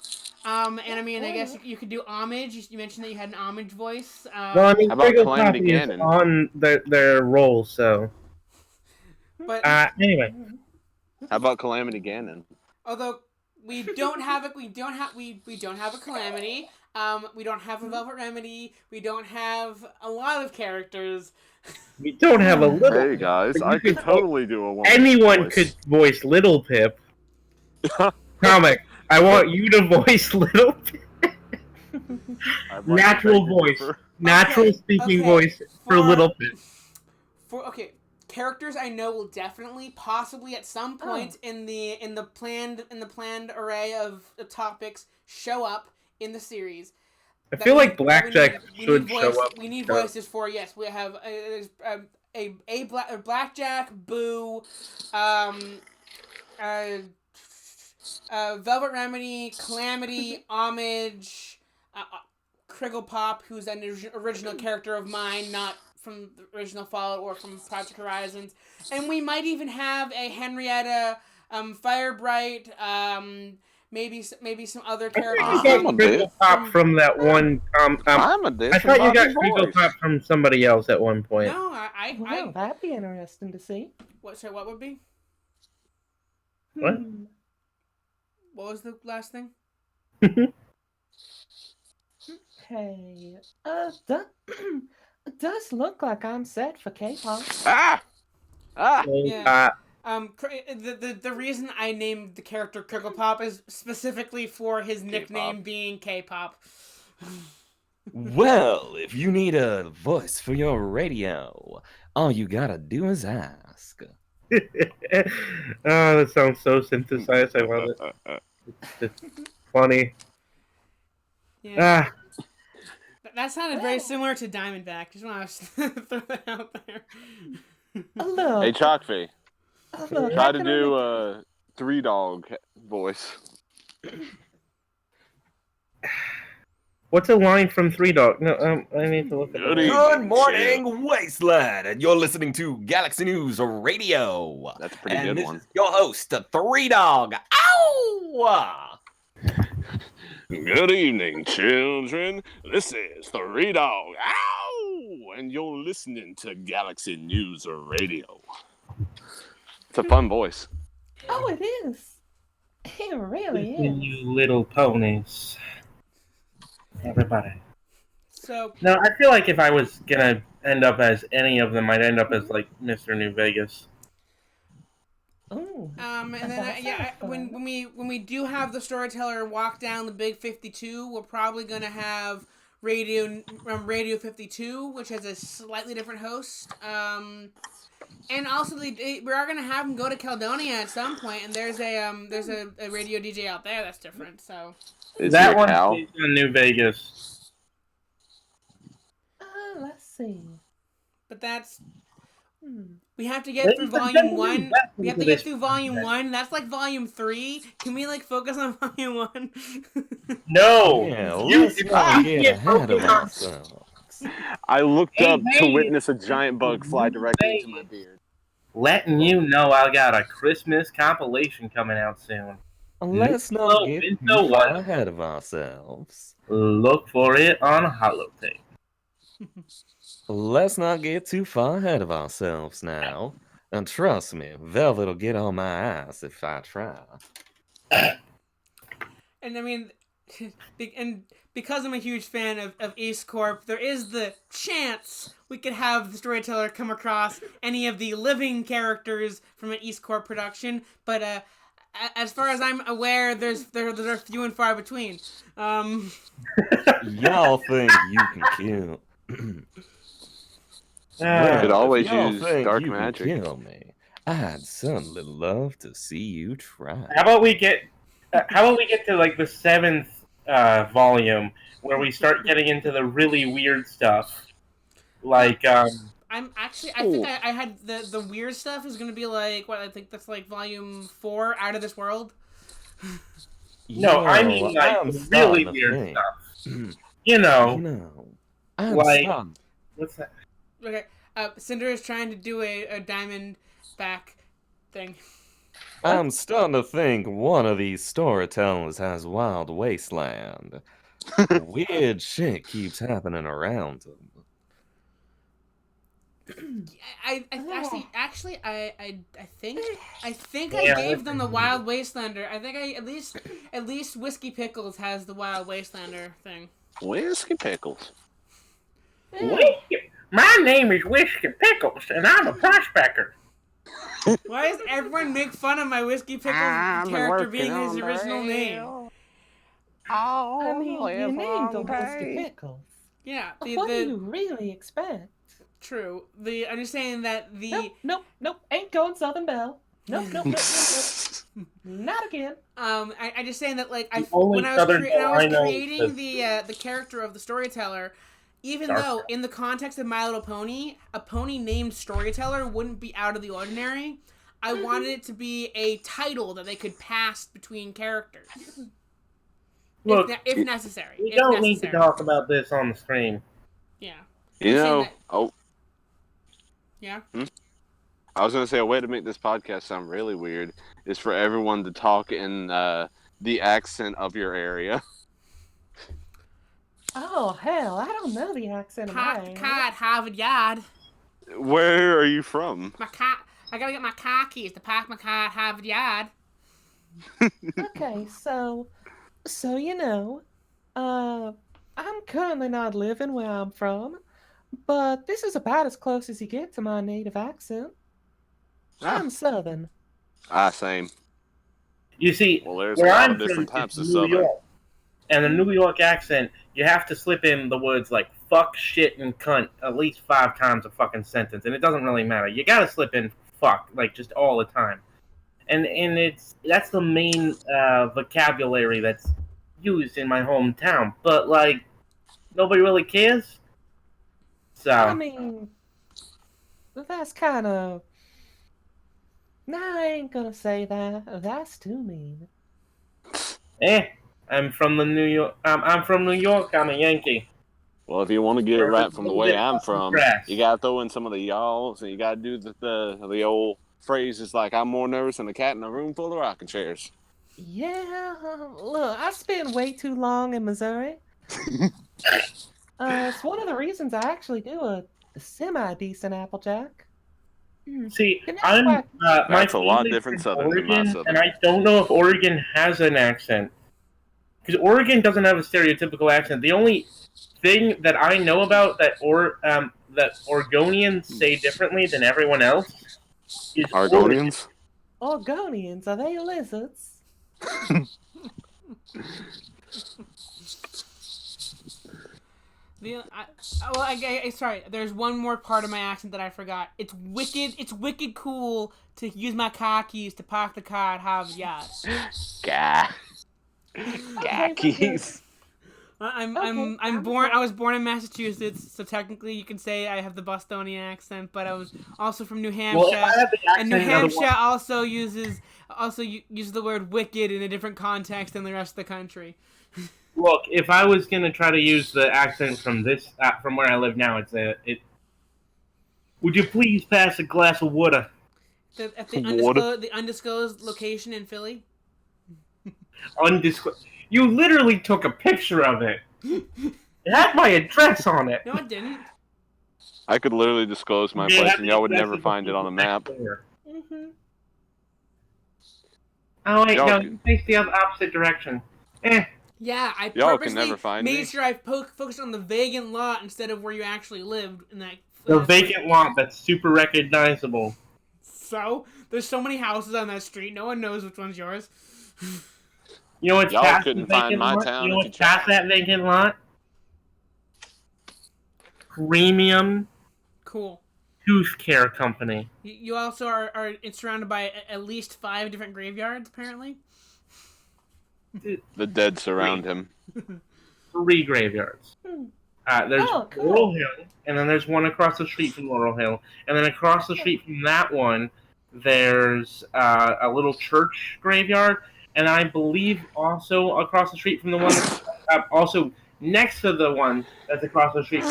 S1: And I mean, I guess you could do homage. You mentioned that you had an homage voice.
S2: well, I mean,
S4: How about Calamity
S2: Krigglepop is
S4: Ganon?
S2: on their roll, so.
S1: But
S2: Anyway,
S4: How about Calamity Ganon?
S1: although we don't have a Calamity. We don't have a Velvet Remedy. We don't have a lot of characters.
S2: we don't have a little.
S4: Hey guys,
S2: But you
S4: I could
S2: could-
S4: totally do a one.
S2: Anyone
S4: voice.
S2: could voice Little Pip. Comic, I want you to voice Little Pip.
S4: I'd like to
S2: Natural
S4: beg your
S2: voice.
S4: differ.
S2: Natural speaking
S1: okay.
S2: voice for Little Pip.
S1: Characters I know will definitely, possibly at some point in the planned array of topics show up in the series.
S2: I feel like Blackjack
S1: we
S2: should
S1: need
S2: show up.
S1: We need voices for we have Blackjack, Boo, Velvet Remedy, Calamity, Homage, Krigglepop, who's an original character of mine, not from the original Fallout or from Project Horizons, and we might even have a Henrietta, Firebright, maybe some other characters.
S2: I thought you got Krigglepop from that one.
S4: I'm a dish.
S2: I thought you got
S4: voice.
S2: Krigglepop from somebody else at one point.
S1: No,
S3: Well, that'd be interesting to see.
S1: what would be?
S2: What?
S1: What was the last thing?
S3: Hey, does look like I'm set for K-pop.
S4: Ah! Ah!
S1: Yeah. The reason I named the character Krigglepop is specifically for his nickname being K-pop.
S6: Well, if you need a voice for your radio, all you gotta do is ask.
S2: Oh, that sounds so synthesized. I love it. It's funny.
S1: Yeah. That sounded very similar to Diamondback. Just want to throw that out there.
S3: Look,
S4: Hey, Chalkfee.
S3: Look,
S5: Try
S3: I
S5: to
S3: can
S5: do
S3: only...
S5: a Three Dog voice.
S2: What's a line from Three Dog? No, I need to look at
S5: Good
S2: the
S6: Good
S5: evening,
S6: morning, Wasteland, and you're listening to Galaxy News Radio.
S5: That's a pretty
S6: and
S5: good
S6: this
S5: one.
S6: is your host, Three Dog. Ow!
S5: Good evening, children. This is Three Dog. Ow! And you're listening to Galaxy News Radio. It's a fun voice.
S3: Oh, it is. It really
S2: Listen,
S3: is.
S2: you little ponies. Everybody.
S1: So
S2: No, I feel like if I was gonna end up as any of them, I'd end up as like Mr. New Vegas.
S3: Ooh.
S1: and then
S3: That sounds fun.
S1: when we do have the storyteller walk down the big 52, we're probably gonna have Radio 52, which has a slightly different host. And also we are gonna have him go to Caledonia at some point, and there's a radio DJ out there that's different. So
S5: Is
S2: that
S5: he a
S2: one
S5: cow?
S2: based on New Vegas.
S3: Let's see.
S1: but that's
S3: Hmm.
S1: we have to get
S2: Ladies
S1: through
S2: and
S1: volume
S2: gentlemen,
S1: 1.
S2: welcome
S1: We have
S2: to
S1: to get
S2: this
S1: through volume
S2: podcast.
S1: 1. That's like volume 3. Can we like focus on volume 1?
S2: No!
S6: Yeah,
S2: You
S6: let's
S2: did
S6: not
S2: not
S6: get
S2: get
S6: ahead of
S2: focused on-
S6: ourselves.
S5: I looked up to
S2: Hey,
S5: witness a giant bug fly directly into my beard.
S2: Letting you know I got a Christmas compilation coming out soon.
S6: Let's
S2: No,
S6: not get
S2: it's
S6: too
S2: no
S6: far
S2: one.
S6: ahead of ourselves.
S2: Look for it on holotape.
S6: Let's not get too far ahead of ourselves now. And trust me, Velvet'll get on my ass if I try.
S1: And I mean, and because I'm a huge fan of East Corp, there is the chance we could have the storyteller come across any of the living characters from an East Corp production. But as far as I'm aware, they're few and far between.
S6: Y'all think you can kill?
S5: You could always
S6: if y'all
S5: use
S6: think
S5: dark
S6: you
S5: magic.
S6: Can kill me, I'd certainly love to see you try.
S2: How about we get to like the 7th volume where we start getting into the really weird stuff, like
S1: I think I had the weird stuff is gonna be like what I think that's like volume 4, Out of This World.
S2: no, I mean like
S6: I'm
S2: really
S6: starting to
S2: weird
S6: think.
S2: stuff. You know,
S6: I'm
S2: like-
S6: starting-
S2: what's that?
S1: Okay, Cinder is trying to do a diamond back thing.
S6: I'm starting to think one of these storytellers has Wild Wasteland. Weird shit keeps happening around them.
S1: I actually I think
S2: Yeah,
S1: I gave them the Wild Wastelander. I think at least Whiskey Pickles has the Wild Wastelander thing.
S5: Whiskey pickles.
S2: Whiskey. My name is Whiskey Pickles, and I'm a prospector.
S1: Why does everyone make fun of my Whiskey Pickles character being his original name?
S3: I mean, you named them Whiskey Pickles.
S1: Yeah,
S3: What do you really expect?
S1: true. I'm just saying that the
S3: Nope. Ain't going Southern Belle. Nope. Not again.
S1: I just saying that like
S2: The only
S1: when I was
S2: Southern Belle I know
S1: creating
S2: is
S1: the character of the storyteller, even
S2: Dark
S1: though
S2: Belle.
S1: in the context of My Little Pony, a pony named storyteller wouldn't be out of the ordinary. I wanted it to be a title that they could pass between characters.
S2: Look,
S1: if necessary.
S2: we
S1: if
S2: don't need to
S1: necessary.
S2: talk about this on the stream.
S1: Yeah.
S5: You
S1: I'm saying
S5: know,
S1: that- Yeah.
S5: I was going to say a way to make this podcast sound really weird is for everyone to talk in the accent of your area.
S3: Oh, hell, I don't know the accent of
S1: Park the
S3: mine.
S1: car at Harvard Yard.
S5: Where are you from?
S1: My car. I gotta get my car keys to park my car at Harvard Yard.
S3: Okay, so you know, I'm currently not living where I'm from, but this is about as close as you get to my native accent. I'm Southern.
S5: Same.
S2: You see,
S5: Well, there's a
S2: where
S5: lot
S2: I'm
S5: of different
S2: from
S5: types
S2: is
S5: of
S2: New
S5: Southern.
S2: York, and the New York accent, you have to slip in the words like fuck, shit, and cunt at least 5 times a fucking sentence, and it doesn't really matter. You gotta slip in fuck like just all the time, and that's the main vocabulary that's used in my hometown. But like, nobody really cares. So
S3: I mean, that's kind of Nah, I ain't gonna say that. That's too mean.
S2: I'm from the New York. I'm from New York. I'm a Yankee.
S5: Well, if you want to get it
S2: We're a
S5: right from the
S2: little
S5: way
S2: bit
S5: I'm
S2: fucking
S5: from,
S2: crass.
S5: you gotta throw in some of the y'alls, and you gotta do the old phrases like "I'm more nervous than a cat in a room full of rocking chairs."
S3: Yeah, look, I spent way too long in Missouri. It's one of the reasons I actually do a semi-decent Applejack.
S2: See,
S3: You know,
S2: I'm my
S5: That's a lot
S2: family's
S5: different
S2: from
S5: Southern than my
S2: Oregon, and
S5: Southern.
S2: I don't know if Oregon has an accent because Oregon doesn't have a stereotypical accent. The only thing that I know about that Oregonians say differently than everyone else is Oregon.
S5: Argonians?
S3: Oregonians, are they lizards?
S1: Sorry. There's one more part of my accent that I forgot. It's wicked. It's wicked cool to use my car keys to park the car at Harvard Yard.
S5: Gah.
S3: Okay,
S5: Keys.
S1: I'm born. I was born in Massachusetts, so technically you can say I have the Bostonian accent. But I was also from New Hampshire,
S2: Well, if I had the
S1: and New
S2: accent of the
S1: Hampshire also uses the word wicked in a different context than the rest of the country.
S2: look, if I was gonna try to use the accent from from where I live now, it. Would you please pass a glass of water?
S1: At the undisclosed location in Philly.
S2: You literally took a picture of it. It had my address on it.
S1: No, it didn't.
S5: I could literally disclose my
S2: Yeah,
S5: place,
S2: had
S5: and
S2: the
S5: y'all would
S2: address
S5: never
S2: of the
S5: find it on a
S2: people
S5: map.
S2: next door.
S3: Mm-hmm.
S2: Oh wait,
S5: Y'all
S2: no,
S5: can-
S2: you face the opposite direction.
S1: Yeah, I
S5: Y'all can
S1: purposely
S5: never find
S1: made
S5: me.
S1: sure I focused on the vacant lot instead of where you actually lived in that.
S2: The vacant lot that's super recognizable.
S1: So there's so many houses on that street, no one knows which one's yours.
S2: You know what's
S5: Y'all
S2: past the
S5: couldn't find
S2: vacant
S5: my
S2: lot?
S5: town
S2: You know
S5: if you
S2: what's past
S5: tried.
S2: that vacant lot? Premium
S1: Cool.
S2: Tooth Care Company.
S1: You also are surrounded by at least 5 different graveyards, apparently.
S5: The dead surround him.
S2: 3 graveyards. There's
S3: Oh, cool.
S2: Laurel Hill, and then there's one across the street from Laurel Hill, and then across the street from that one, there's a little church graveyard, and I believe also across the street from the one, also next to the one that's across the street,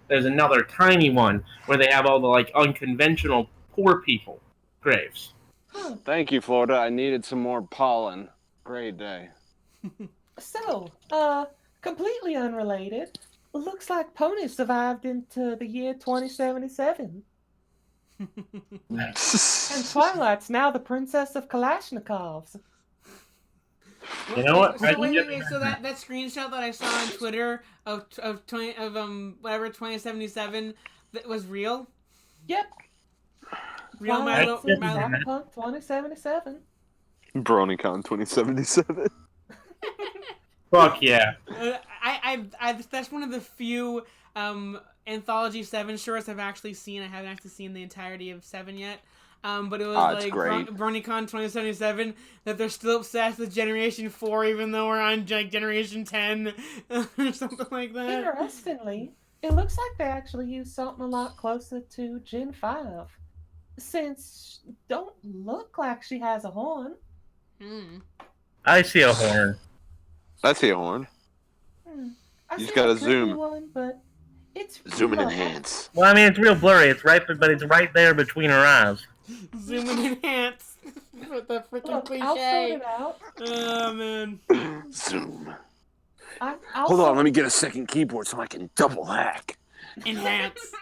S2: there's another tiny one where they have all the like unconventional poor people graves.
S4: Thank you, Florida. I needed some more pollen. Great day.
S3: So, completely unrelated. Looks like Pony survived into the year 2077. And Twilight's now the princess of Kalashnikovs.
S2: You know what?
S1: So wait. So that screenshot that I saw on Twitter of 2077 that was real.
S3: Yep.
S1: Real
S3: Twilight says
S1: Milo.
S3: Cyberpunk 2077.
S5: BronyCon 2077.
S2: Fuck yeah.
S1: That's one of the few Anthology 7 shorts I've actually seen. I haven't actually seen the entirety of 7 yet. But it was like BronyCon 2077 that they're still obsessed with Generation 4 even though we're on like Generation 10 or something like that.
S3: Interestingly, it looks like they actually used something a lot closer to Gen 5. Since don't look like she has a horn.
S2: I see a horn.
S5: I see a horn.
S3: I
S5: You just
S3: see
S5: gotta
S3: a tiny
S5: zoom.
S3: One, but it's
S5: Zoom and
S3: low.
S5: enhance.
S2: Well, I mean, it's real blurry. It's right, but it's right there between her eyes.
S1: Zoom and enhance. What the freaking
S3: Look,
S1: cliche.
S3: I'll sort it out.
S1: Oh man.
S5: Zoom.
S3: I'll
S5: Hold on,
S3: sort
S5: let me
S3: it-
S5: get a second keyboard so I can double hack.
S1: Enhance.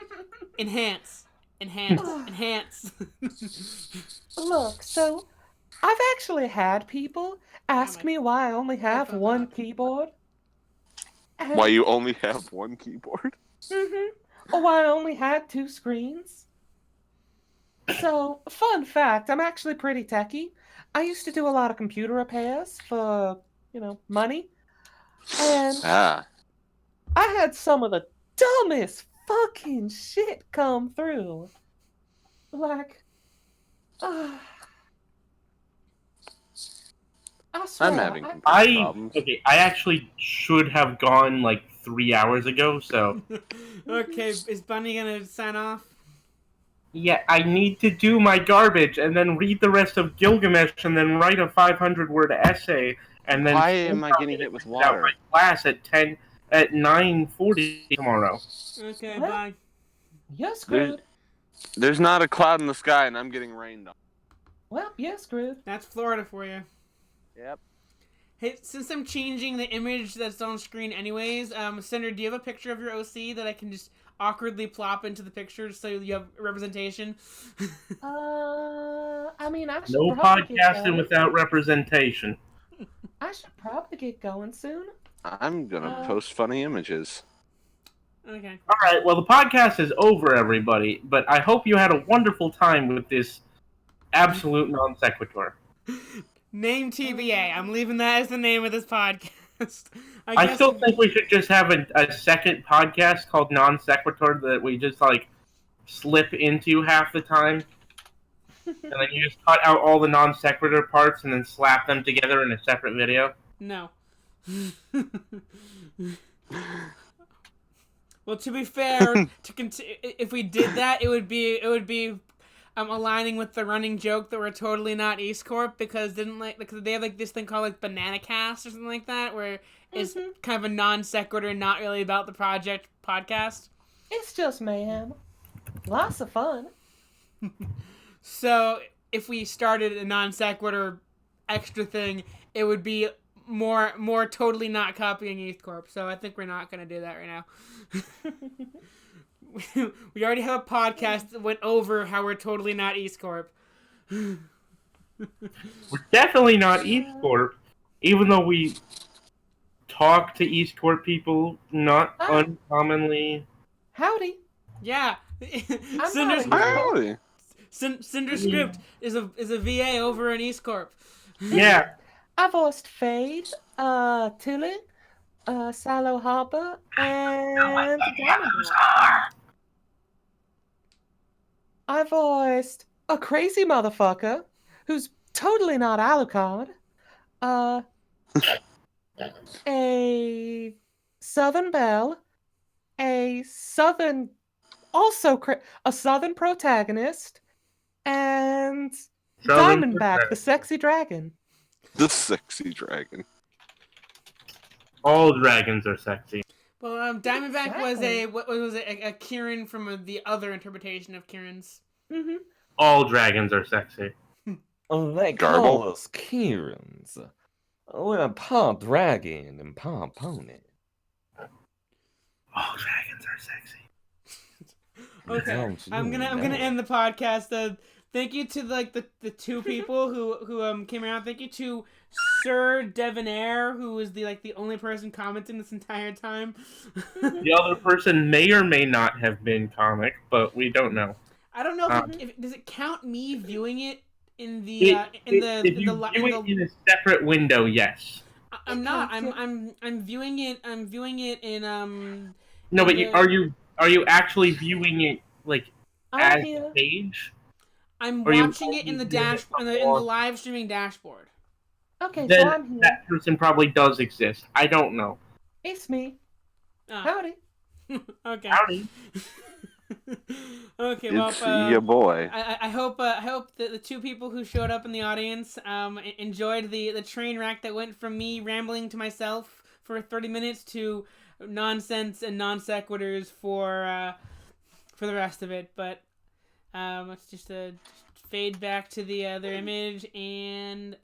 S1: Enhance. Enhance. Enhance.
S3: Look, so I've actually had people ask me why I only have one keyboard. And,
S5: Why you only have one keyboard?
S3: or why I only had 2 screens. So, fun fact, I'm actually pretty techie. I used to do a lot of computer repairs for, money. And
S5: Ah.
S3: I had some of the dumbest fucking shit come through. Like, I swear,
S5: I'm having computer
S2: I
S5: problems.
S2: actually should have gone like 3 hours ago. So
S1: Okay, is Bunny gonna sign off?
S2: Yeah, I need to do my garbage and then read the rest of Gilgamesh and then write a 500-word essay and then
S4: Why am I getting hit with
S2: out my
S4: water?
S2: class at 9:40 tomorrow.
S1: Okay,
S3: Well,
S1: bye.
S3: You're screwed.
S4: There's not a cloud in the sky, and I'm getting rained on.
S3: Well, you're screwed.
S1: That's Florida for you.
S4: Yep.
S1: Hey, since I'm changing the image that's on screen anyways, Cinder, do you have a picture of your OC that I can just awkwardly plop into the picture so you have representation?
S3: I mean, I should
S2: No
S3: probably get
S2: podcasting
S3: going.
S2: without representation.
S3: I should probably get going soon.
S4: I'm gonna post funny images.
S1: Okay.
S2: All right, well, the podcast is over, everybody, but I hope you had a wonderful time with this absolute non sequitur.
S1: Name TBA. I'm leaving that as the name of this podcast.
S2: I still think we should just have a second podcast called Non Sequitur that we just, like, slip into half the time. And then you just cut out all the non sequitur parts and then slap them together in a separate video.
S1: No. Well, to be fair, if we did that, it would be aligning with the running joke that we're totally not East Corp because they have like this thing called like Banana Cast or something like that where it's kind of a non sequitur, not really about the project podcast.
S3: It's just mayhem. Lots of fun.
S1: So if we started a non sequitur extra thing, it would be more totally not copying East Corp. So I think we're not gonna do that right now. We already have a podcast that went over how we're totally not East Corp.
S2: We're definitely not East Corp, even though we talk to East Corp people not uncommonly.
S3: Howdy.
S1: Yeah.
S3: not a-
S1: Cinder Script is a VA over in East Corp.
S2: Yeah.
S3: I voiced Fade, Tulin, Silo Harbor, and Diamond. I voiced a crazy motherfucker who's totally not Alucard, a Southern Belle, a Southern protagonist, and Diamondback, the sexy dragon.
S5: The sexy dragon.
S2: All dragons are sexy.
S1: Well, Diamondback was a Kieran from the other interpretation of Kieran's.
S3: Mm-hmm.
S2: All dragons are sexy.
S6: They
S5: Garble.
S6: call us Kierans. We're part dragon and part pony.
S2: All dragons are sexy.
S1: Okay, I'm gonna end the podcast. Thank you to the two people who came around. Thank you to Sir Devonair, who was the only person commenting this entire time.
S2: The other person may or may not have been comic, but we don't know.
S1: I don't know if does it count me viewing it in the
S2: if you view it in a separate window, yes.
S1: I'm not. I'm viewing it. I'm viewing it in
S2: No, but are you actually viewing it as a page?
S1: I'm watching it in the in the live streaming dashboard.
S3: Okay,
S2: Then
S3: so I'm here.
S2: that person probably does exist. I don't know.
S3: It's me.
S1: Oh.
S3: Howdy.
S1: Okay.
S2: Howdy.
S1: Okay.
S5: It's
S1: Well,
S5: your boy.
S1: I hope that the two people who showed up in the audience enjoyed the train wreck that went from me rambling to myself for 30 minutes to nonsense and non sequiturs for the rest of it. But let's just fade back to the other image and